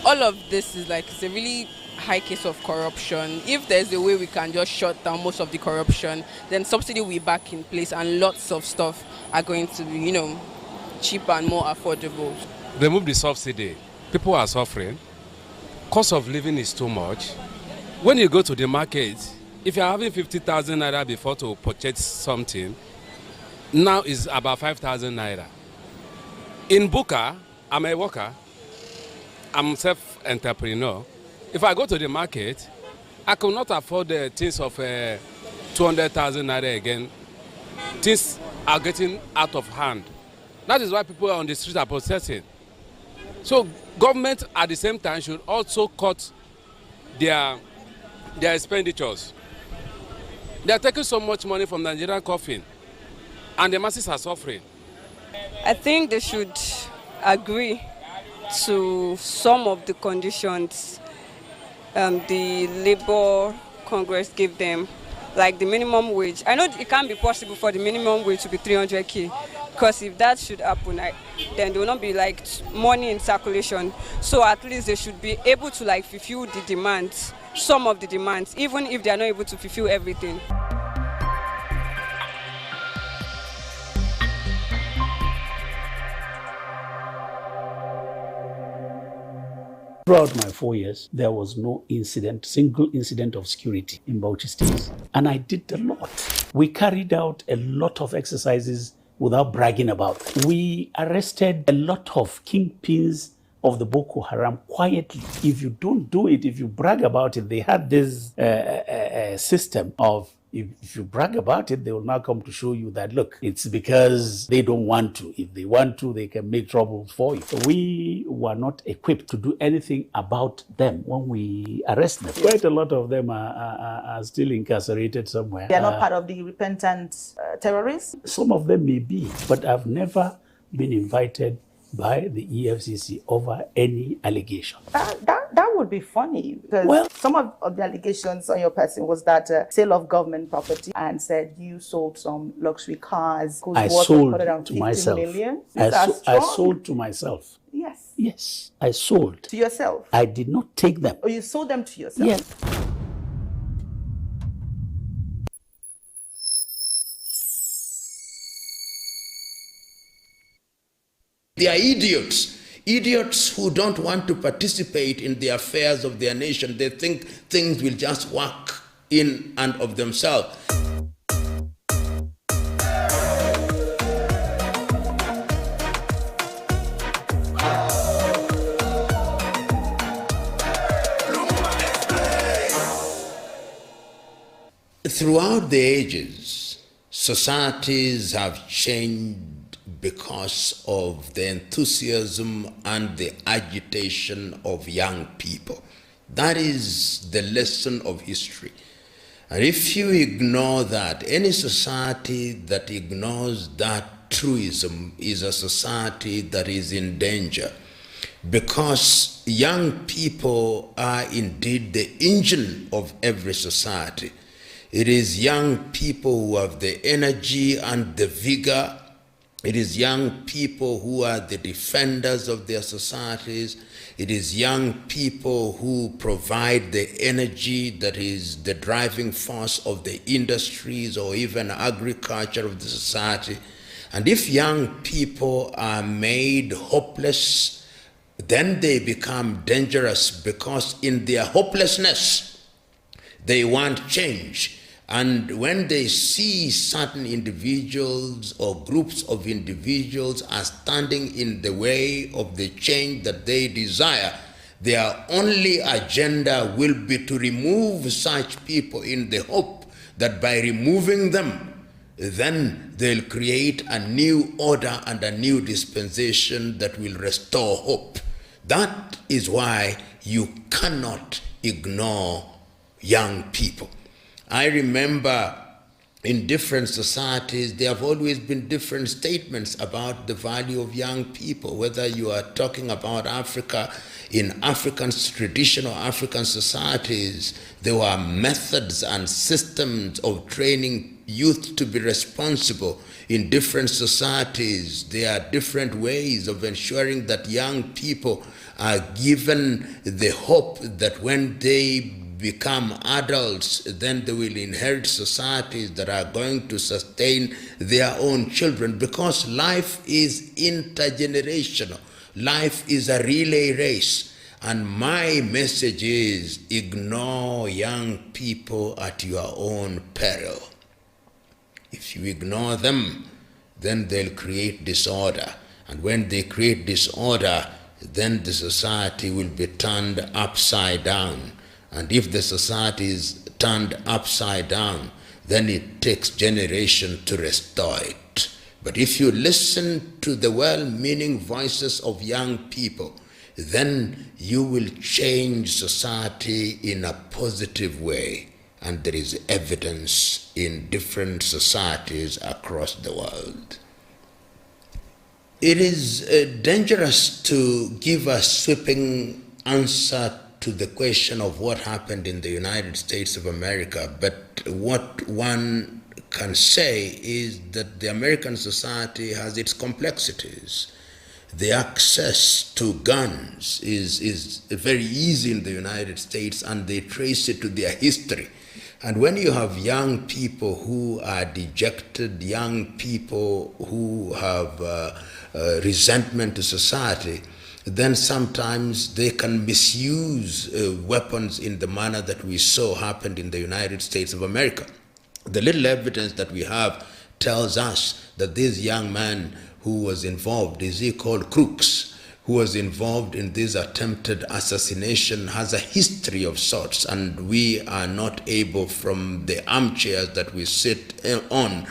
All of this is like, it's a really high case of corruption. If there's a way we can just shut down most of the corruption, then subsidy will be back in place and lots of stuff are going to be, cheaper and more affordable. Remove the subsidy. People are suffering. Cost of living is too much. When you go to the market, if you're having 50,000 naira before to purchase something, now is about 5,000 naira. In Buka, I'm a worker. I'm self-entrepreneur. If I go to the market, I could not afford the things of 200,000 naira again. Things are getting out of hand. That is why people on the street are protesting. So government at the same time should also cut their expenditures. They are taking so much money from the Nigerian coffin, and the masses are suffering. I think they should agree to some of the conditions the Labour Congress gave them, like the minimum wage. I know it can't be possible for the minimum wage to be 300k, because if that should happen, then there will not be like money in circulation. So at least they should be able to like fulfill the demands, some of the demands, even if they are not able to fulfill everything. Throughout my 4 years, there was no single incident of security in Bauchi State. And I did a lot. We carried out a lot of exercises without bragging about it. We arrested a lot of kingpins of the Boko Haram quietly. If you don't do it, if you brag about it, they had this system of, if you brag about it, they will now come to show you that, look, it's because they don't want to. If they want to, they can make trouble for you. So we were not equipped to do anything about them when we arrest them. Quite a lot of them are still incarcerated somewhere. They are not part of the repentant terrorists? Some of them may be, but I've never been invited by the EFCC over any allegation. That would be funny, because some of the allegations on your person was that sale of government property, and said you sold some luxury cars. I sold to myself. I sold to myself. Yes. Yes, I sold. To yourself? I did not take them. Or you sold them to yourself? Yes. They are idiots who don't want to participate in the affairs of their nation. They think things will just work in and of themselves. Throughout the ages, societies have changed because of the enthusiasm and the agitation of young people. That is the lesson of history. And if you ignore that, any society that ignores that truism is a society that is in danger, because young people are indeed the engine of every society. It is young people who have the energy and the vigor. It is young people who are the defenders of their societies. It is young people who provide the energy that is the driving force of the industries or even agriculture of the society. And if young people are made hopeless, then they become dangerous, because in their hopelessness, they want change. And when they see certain individuals or groups of individuals are standing in the way of the change that they desire, their only agenda will be to remove such people, in the hope that by removing them, then they'll create a new order and a new dispensation that will restore hope. That is why you cannot ignore young people. I remember in different societies, there have always been different statements about the value of young people, whether you are talking about Africa, in African traditional African societies, there were methods and systems of training youth to be responsible. In different societies, there are different ways of ensuring that young people are given the hope that when they become adults, then they will inherit societies that are going to sustain their own children, because life is intergenerational. Life is a relay race. And my message is, ignore young people at your own peril. If you ignore them, then they'll create disorder. And when they create disorder, then the society will be turned upside down. And if the society is turned upside down, then it takes generations to restore it. But if you listen to the well-meaning voices of young people, then you will change society in a positive way. And there is evidence in different societies across the world. It is dangerous to give a sweeping answer to the question of what happened in the United States of America, but what one can say is that the American society has its complexities. The access to guns is very easy in the United States, and they trace it to their history. And when you have young people who are dejected, young people who have resentment to society, then sometimes they can misuse weapons in the manner that we saw happened in the United States of America. The little evidence that we have tells us that this young man who was involved, is he called Crooks, who was involved in this attempted assassination, has a history of sorts, and we are not able from the armchairs that we sit on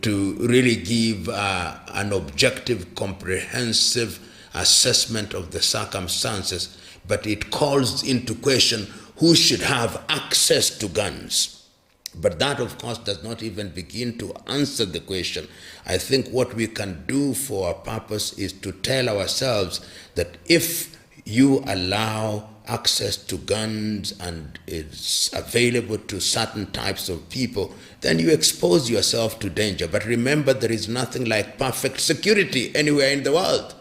to really give an objective, comprehensive assessment of the circumstances, but it calls into question who should have access to guns. But that, of course, does not even begin to answer the question. I think what we can do for our purpose is to tell ourselves that if you allow access to guns and it's available to certain types of people, then you expose yourself to danger. But remember, there is nothing like perfect security anywhere in the world.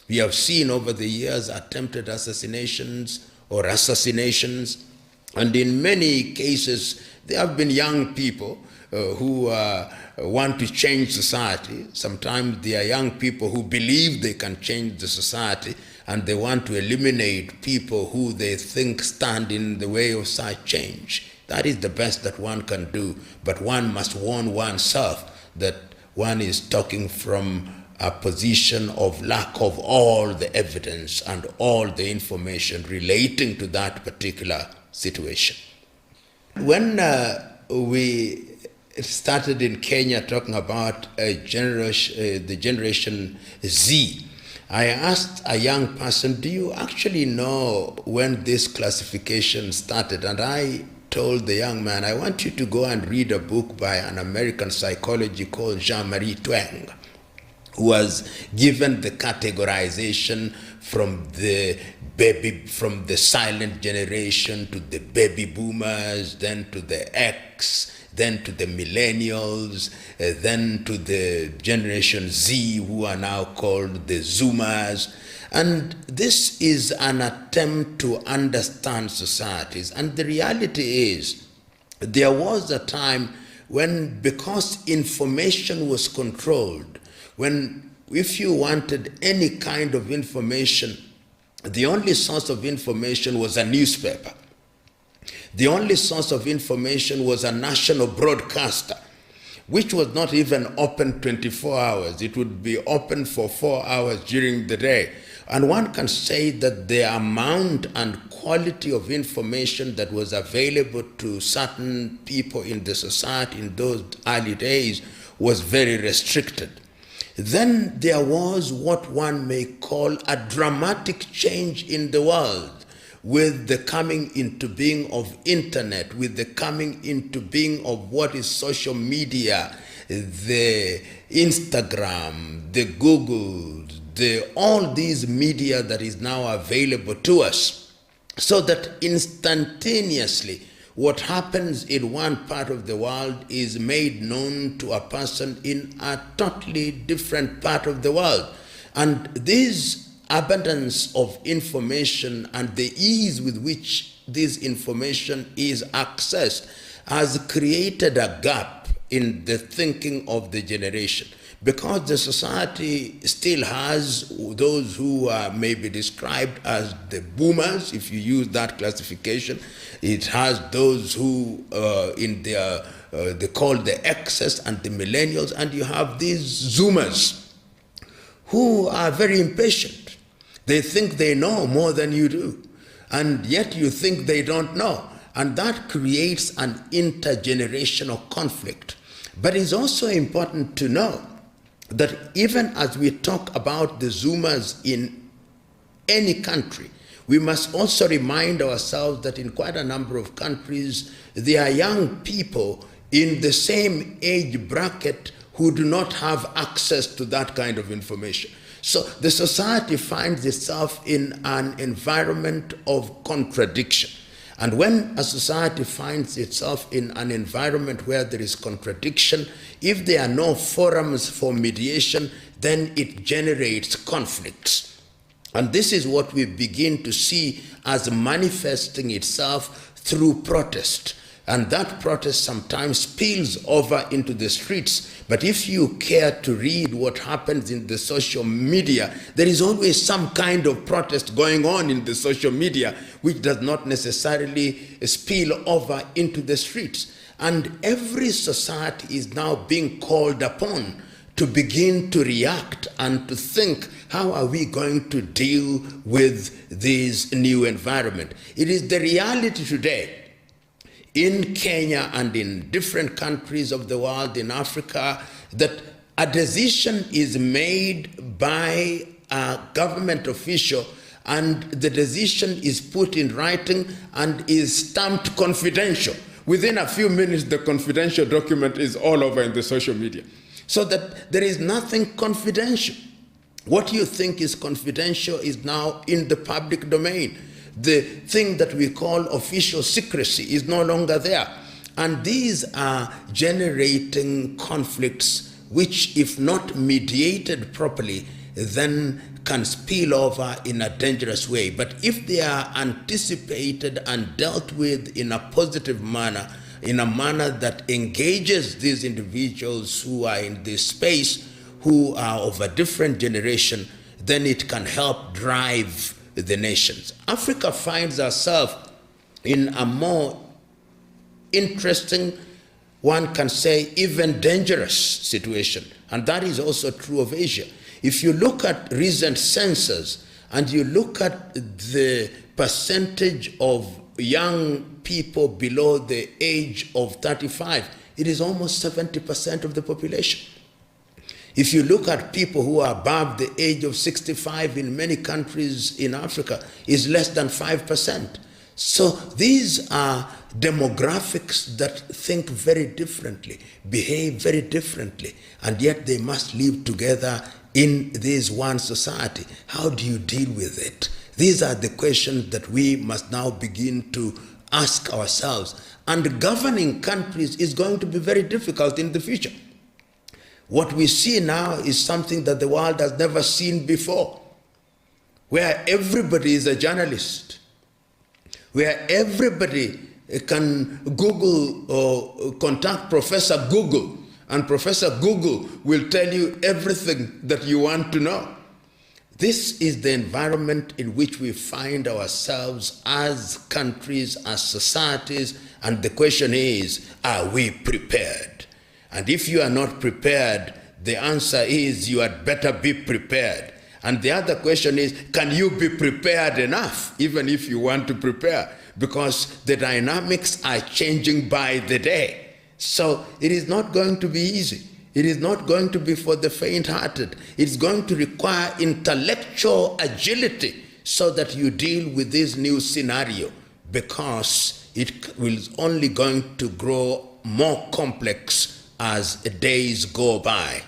We have seen over the years attempted assassinations or assassinations, and in many cases there have been young people who want to change society. Sometimes they are young people who believe they can change the society, and they want to eliminate people who they think stand in the way of such change. That is the best that one can do, but one must warn oneself that one is talking from a position of lack of all the evidence and all the information relating to that particular situation. When we started in Kenya talking about the Generation Z, I asked a young person, do you actually know when this classification started? And I told the young man, I want you to go and read a book by an American psychologist called Jean-Marie Tweng, who was given the categorization from the silent generation to the baby boomers, then to the X, then to the millennials, then to the generation Z, who are now called the Zoomers. And this is an attempt to understand societies. And the reality is, there was a time when, because information was controlled, when if you wanted any kind of information, the only source of information was a newspaper. The only source of information was a national broadcaster, which was not even open 24 hours. It would be open for 4 hours during the day. And one can say that the amount and quality of information that was available to certain people in the society in those early days was very restricted. Then there was what one may call a dramatic change in the world with the coming into being of internet, with the coming into being of what is social media, the Instagram, the Google, all these media that is now available to us, so that instantaneously what happens in one part of the world is made known to a person in a totally different part of the world. And this abundance of information and the ease with which this information is accessed has created a gap in the thinking of the generation, because the society still has those who may be described as the boomers, if you use that classification. It has those who they call the X's and the millennials, and you have these Zoomers who are very impatient. They think they know more than you do, and yet you think they don't know. And that creates an intergenerational conflict. But it's also important to know that even as we talk about the Zoomers in any country, we must also remind ourselves that in quite a number of countries, there are young people in the same age bracket who do not have access to that kind of information. So the society finds itself in an environment of contradiction. And when a society finds itself in an environment where there is contradiction, if there are no forums for mediation, then it generates conflicts. And this is what we begin to see as manifesting itself through protest. And that protest sometimes spills over into the streets. But if you care to read what happens in the social media, there is always some kind of protest going on in the social media, which does not necessarily spill over into the streets. And every society is now being called upon to begin to react and to think, how are we going to deal with this new environment? It is the reality today in Kenya and in different countries of the world, in Africa, that a decision is made by a government official, and the decision is put in writing and is stamped confidential. Within a few minutes, the confidential document is all over in the social media. So that there is nothing confidential. What you think is confidential is now in the public domain. The thing that we call official secrecy is no longer there. And these are generating conflicts which, if not mediated properly, then can spill over in a dangerous way. But if they are anticipated and dealt with in a positive manner, in a manner that engages these individuals who are in this space, who are of a different generation, then it can help drive the nations. Africa finds herself in a more interesting, one can say even dangerous situation, and that is also true of Asia. If you look at recent census and you look at the percentage of young people below the age of 35, it is almost 70% of the population. If you look at people who are above the age of 65 in many countries in Africa, is less than 5%. So these are demographics that think very differently, behave very differently, and yet they must live together in this one society. How do you deal with it? These are the questions that we must now begin to ask ourselves. And governing countries is going to be very difficult in the future. What we see now is something that the world has never seen before, where everybody is a journalist, where everybody can Google or contact Professor Google, and Professor Google will tell you everything that you want to know. This is the environment in which we find ourselves as countries, as societies, and the question is, are we prepared? And if you are not prepared, the answer is you had better be prepared. And the other question is, can you be prepared enough, even if you want to prepare? Because the dynamics are changing by the day. So it is not going to be easy. It is not going to be for the faint-hearted. It's going to require intellectual agility so that you deal with this new scenario, because it will only going to grow more complex as days go by.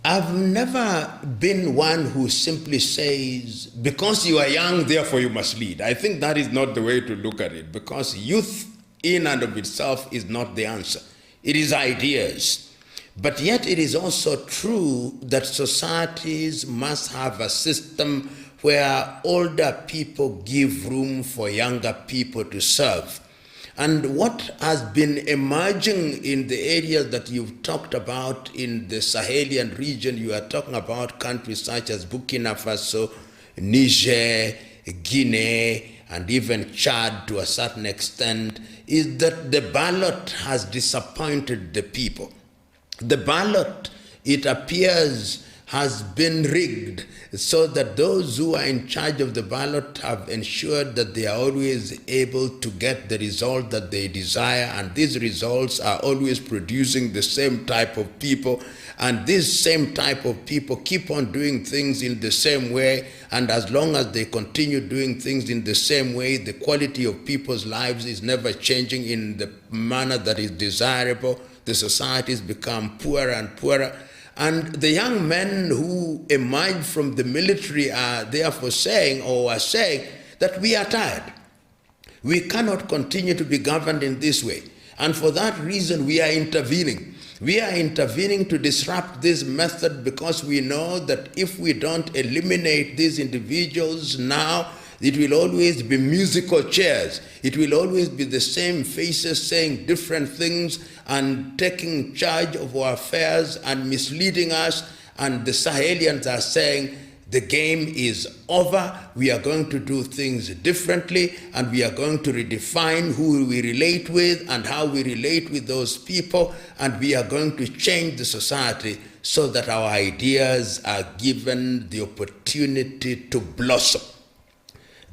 I've never been one who simply says, because you are young, therefore you must lead. I think that is not the way to look at it, because youth in and of itself is not the answer. It is ideas. But yet it is also true that societies must have a system where older people give room for younger people to serve. And what has been emerging in the areas that you've talked about in the Sahelian region, you are talking about countries such as Burkina Faso, Niger, Guinea, and even Chad to a certain extent, is that the ballot has disappointed the people. The ballot, it appears, has been rigged so that those who are in charge of the ballot have ensured that they are always able to get the result that they desire, and these results are always producing the same type of people, and these same type of people keep on doing things in the same way, and as long as they continue doing things in the same way, the quality of people's lives is never changing in the manner that is desirable. The societies become poorer and poorer. And the young men who emerge from the military are therefore saying, or are saying, that we are tired. We cannot continue to be governed in this way. And for that reason, we are intervening. We are intervening to disrupt this method, because we know that if we don't eliminate these individuals now, it will always be musical chairs. It will always be the same faces saying different things and taking charge of our affairs and misleading us. And the Sahelians are saying, the game is over. We are going to do things differently, and we are going to redefine who we relate with and how we relate with those people, and we are going to change the society so that our ideas are given the opportunity to blossom.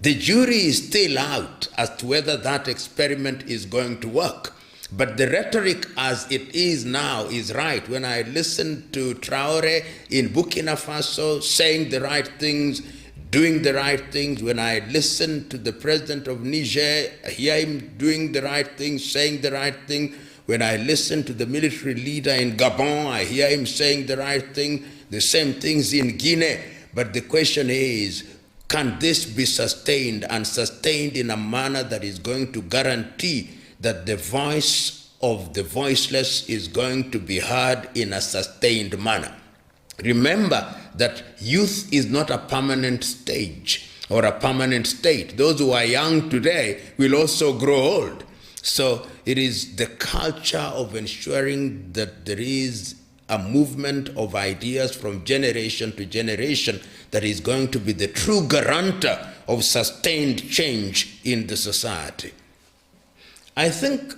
The jury is still out as to whether that experiment is going to work. But the rhetoric as it is now is right. When I listen to Traore in Burkina Faso saying the right things, doing the right things, when I listen to the president of Niger, I hear him doing the right things, saying the right thing. When I listen to the military leader in Gabon, I hear him saying the right thing, the same things in Guinea. But the question is, can this be sustained, and sustained in a manner that is going to guarantee that the voice of the voiceless is going to be heard in a sustained manner? Remember that youth is not a permanent stage or a permanent state. Those who are young today will also grow old. So it is the culture of ensuring that there is a movement of ideas from generation to generation that is going to be the true guarantor of sustained change in the society. I think,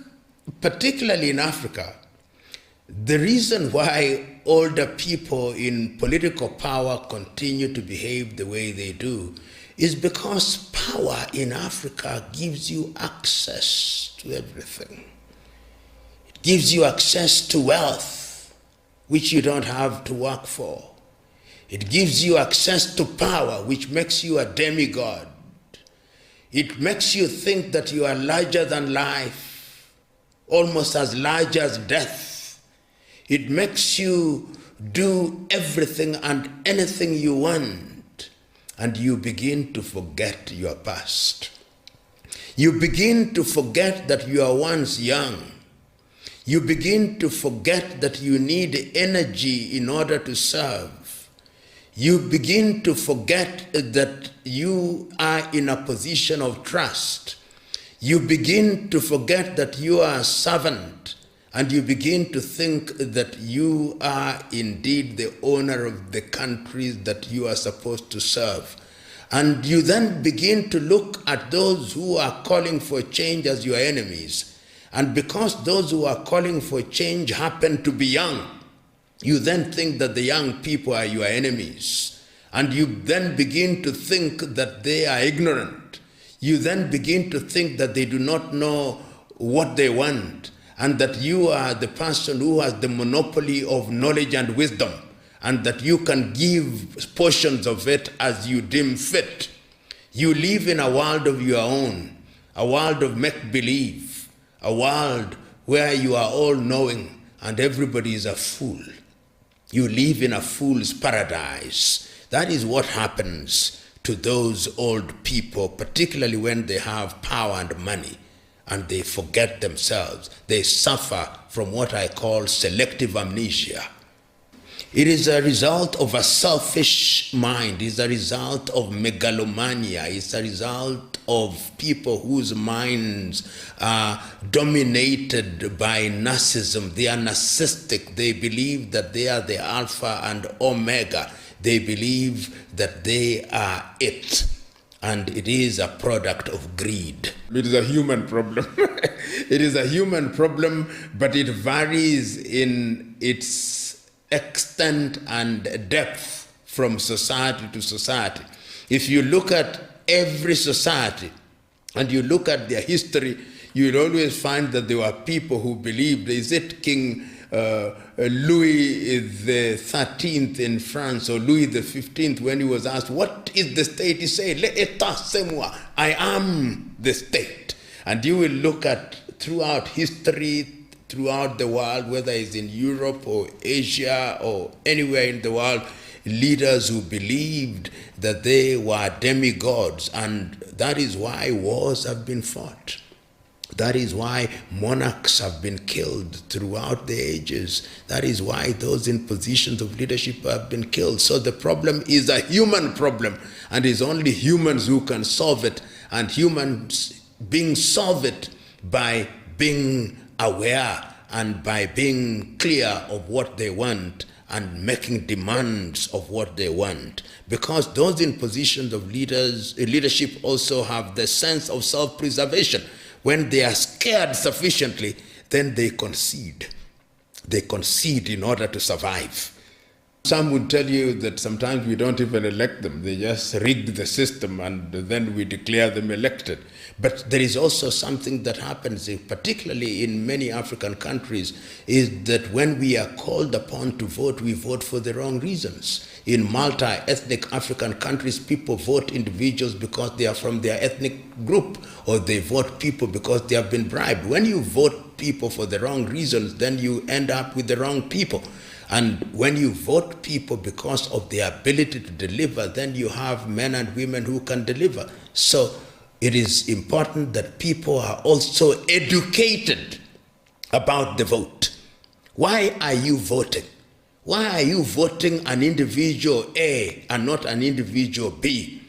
particularly in Africa, the reason why older people in political power continue to behave the way they do is because power in Africa gives you access to everything. It gives you access to wealth, which you don't have to work for. It gives you access to power, which makes you a demigod. It makes you think that you are larger than life, almost as large as death. It makes you do everything and anything you want, and you begin to forget your past. You begin to forget that you are once young. You begin to forget that you need energy in order to serve. You begin to forget that you are in a position of trust. You begin to forget that you are a servant, and you begin to think that you are indeed the owner of the countries that you are supposed to serve. And you then begin to look at those who are calling for change as your enemies. And because those who are calling for change happen to be young, you then think that the young people are your enemies. And you then begin to think that they are ignorant. You then begin to think that they do not know what they want, and that you are the person who has the monopoly of knowledge and wisdom, and that you can give portions of it as you deem fit. You live in a world of your own, a world of make-believe, a world where you are all-knowing and everybody is a fool. You live in a fool's paradise. That is what happens to those old people, particularly when they have power and money, and they forget themselves. They suffer from what I call selective amnesia. It is a result of a selfish mind. It's a result of megalomania. It's a result of people whose minds are dominated by narcissism. They are narcissistic. They believe that they are the alpha and omega. They believe that they are it. And it is a product of greed. It is a human problem. It is a human problem, but it varies in its extent and depth from society to society. If you look at every society and you look at their history, you'll always find that there were people who believed, is it King Louis the 13th in France, or Louis the 15th, when he was asked, what is the state? He said, l'état c'est moi, I am the state. And you will look at throughout history, throughout the world, whether it's in Europe or Asia or anywhere in the world, leaders who believed that they were demigods, and that is why wars have been fought. That is why monarchs have been killed throughout the ages. That is why those in positions of leadership have been killed. So the problem is a human problem, and it's only humans who can solve it, and humans being solve it by being aware and by being clear of what they want and making demands of what they want. Because those in positions of leadership also have the sense of self-preservation. When they are scared sufficiently, then they concede. They concede in order to survive. Some would tell you that sometimes we don't even elect them. They just rig the system and then we declare them elected. But there is also something that happens, particularly in many African countries, is that when we are called upon to vote, we vote for the wrong reasons. In multi-ethnic African countries, people vote individuals because they are from their ethnic group, or they vote people because they have been bribed. When you vote people for the wrong reasons, then you end up with the wrong people. And when you vote people because of their ability to deliver, then you have men and women who can deliver. So it is important that people are also educated about the vote. Why are you voting? Why are you voting an individual A and not an individual B?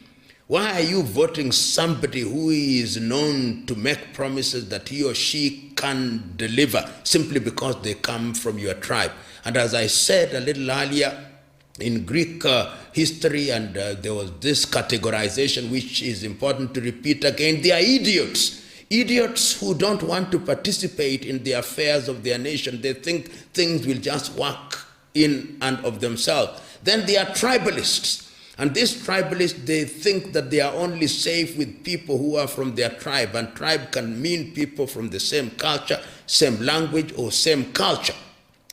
Why are you voting somebody who is known to make promises that he or she can deliver simply because they come from your tribe? And as I said a little earlier, in Greek history, and there was this categorization which is important to repeat again, they are idiots. Idiots who don't want to participate in the affairs of their nation. They think things will just work in and of themselves. Then they are tribalists. And these tribalists, they think that they are only safe with people who are from their tribe. And tribe can mean people from the same culture, same language, or same culture.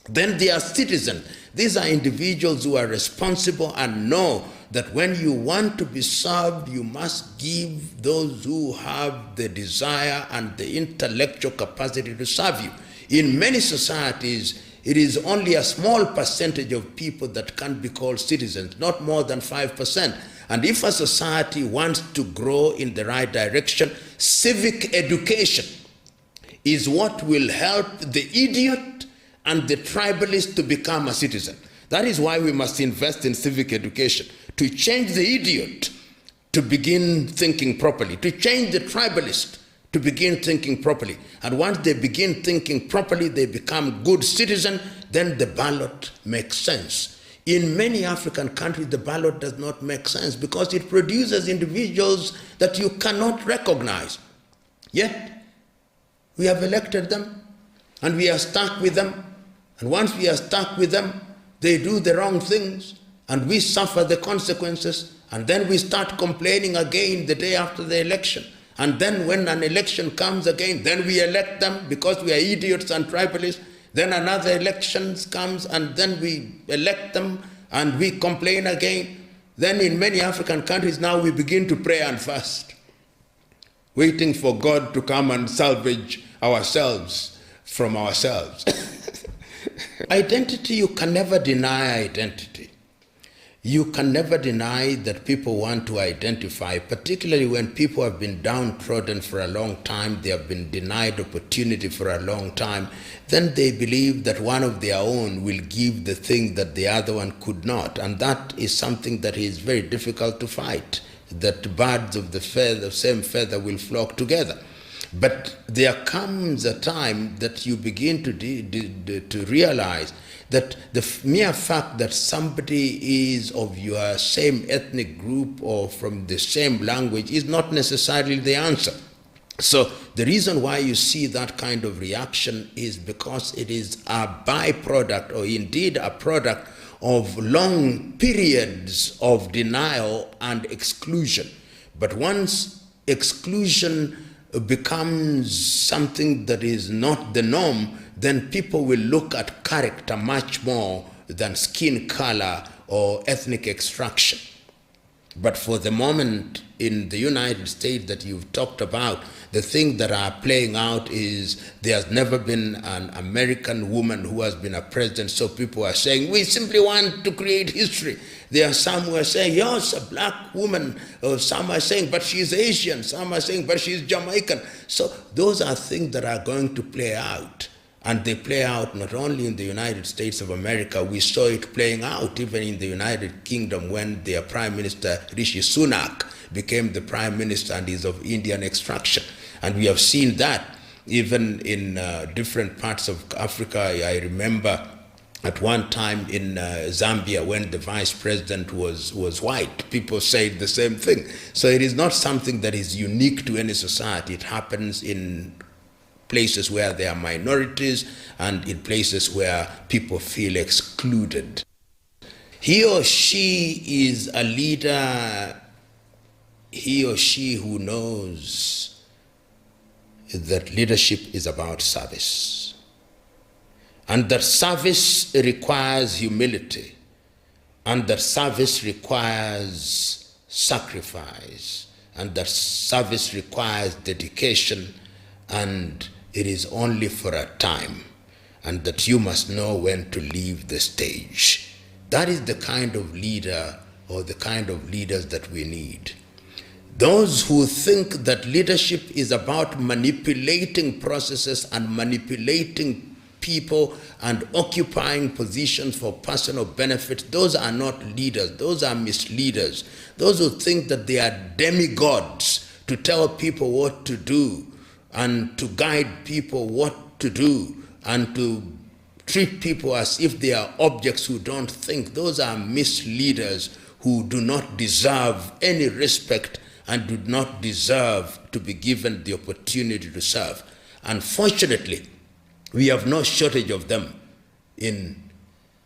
Then they are citizens. These are individuals who are responsible and know that when you want to be served, you must give those who have the desire and the intellectual capacity to serve you. In many societies, it is only a small percentage of people that can be called citizens, not more than 5%. And if a society wants to grow in the right direction, civic education is what will help the idiot and the tribalist to become a citizen. That is why we must invest in civic education, to change the idiot to begin thinking properly, to change the tribalist to begin thinking properly. And once they begin thinking properly, they become good citizens, then the ballot makes sense. In many African countries, the ballot does not make sense because it produces individuals that you cannot recognize. Yet, we have elected them, and we are stuck with them. And once we are stuck with them, they do the wrong things, and we suffer the consequences, and then we start complaining again the day after the election. And then when an election comes again, then we elect them because we are idiots and tribalists. Then another election comes, and then we elect them, and we complain again. Then in many African countries now we begin to pray and fast, waiting for God to come and salvage ourselves from ourselves. Identity, you can never deny identity. You can never deny that people want to identify, particularly when people have been downtrodden for a long time, they have been denied opportunity for a long time, then they believe that one of their own will give the thing that the other one could not. And that is something that is very difficult to fight, that birds of the same feather will flock together. But there comes a time that you begin to realize that the mere fact that somebody is of your same ethnic group or from the same language is not necessarily the answer. So the reason why you see that kind of reaction is because it is a byproduct, or indeed a product, of long periods of denial and exclusion. But once exclusion becomes something that is not the norm, then people will look at character much more than skin color or ethnic extraction. But for the moment in the United States that you've talked about, the thing that are playing out is there's never been an American woman who has been a president, so people are saying, we simply want to create history. There are some who are saying, yes, a black woman, or some are saying, but she's Asian, some are saying, but she's Jamaican. So those are things that are going to play out. And they play out not only in the United States of America, we saw it playing out even in the United Kingdom when their Prime Minister, Rishi Sunak, became the Prime Minister and is of Indian extraction. And we have seen that even in different parts of Africa. I remember at one time in Zambia when the Vice President was white, people said the same thing. So it is not something that is unique to any society. It happens in places where there are minorities and in places where people feel excluded. He or she is a leader, he or she who knows that leadership is about service, and that service requires humility, and that service requires sacrifice, and that service requires dedication, and it is only for a time, and that you must know when to leave the stage. That is the kind of leader or the kind of leaders that we need. Those who think that leadership is about manipulating processes and manipulating people and occupying positions for personal benefit, those are not leaders, those are misleaders. Those who think that they are demigods to tell people what to do and to guide people what to do and to treat people as if they are objects who don't think, those are misleaders who do not deserve any respect and do not deserve to be given the opportunity to serve. Unfortunately, we have no shortage of them in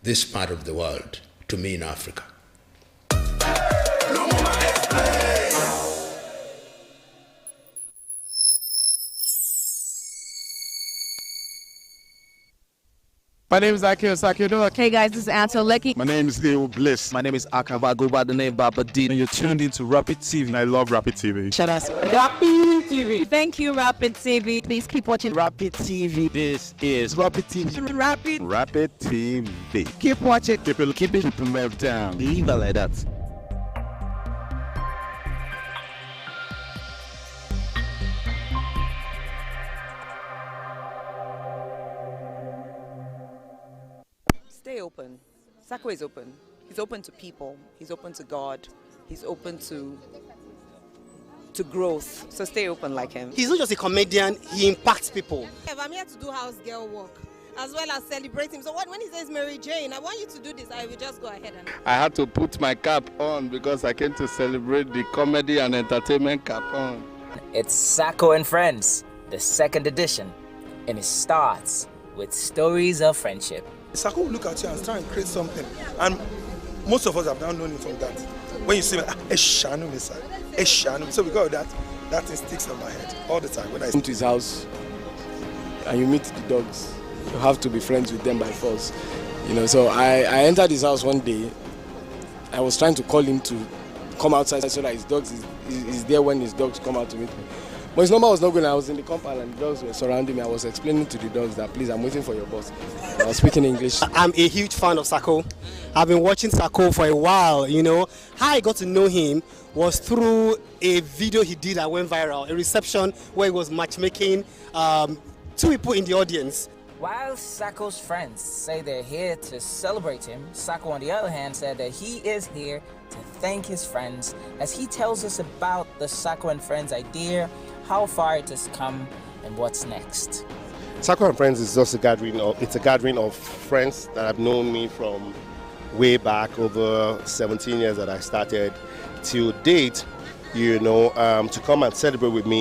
this part of the world, to me in Africa. My name is Akio Sakyodo. Hey guys, this is Anto Lecky. My name is Leo Bliss. My name is Akava. I go by the name Baba D. And you're tuned into Rapid TV. And I love Rapid TV. Shout out Rapid TV. Thank you, Rapid TV. Please keep watching Rapid TV. This is Rapid TV. Rapid TV. Keep watching. Keep it melted down. Leave it like that. Stay open. Sako is open. He's open to people. He's open to God. He's open to growth. So stay open like him. He's not just a comedian, he impacts people. I'm here to do house girl work as well as celebrate him. So when he says Mary Jane, I want you to do this, I will just go ahead and... I had to put my cap on because I came to celebrate the comedy and entertainment cap on. It's Sako and Friends, the second edition, and it starts with stories of friendship. Sako will look at you and try and create something, and most of us have now known him from that. When you see me, so we got that thing sticks on my head all the time. When I come to his house and you meet the dogs, you have to be friends with them by force. So I entered his house one day. I was trying to call him to come outside so that his dogs is there when his dogs come out to meet me. But his number was not going. I was in the compound and the dogs were surrounding me. I was explaining to the dogs that, please, I'm waiting for your boss. I was speaking English. I'm a huge fan of Sako. I've been watching Sako for a while, How I got to know him was through a video he did that went viral, a reception where he was matchmaking two people in the audience. While Sako's friends say they're here to celebrate him, Sako, on the other hand, said that he is here to thank his friends as he tells us about the Sako and Friends idea, how far it has come, and what's next. Sako and Friends is just a gathering of friends that have known me from way back over 17 years that I started till date, to come and celebrate with me.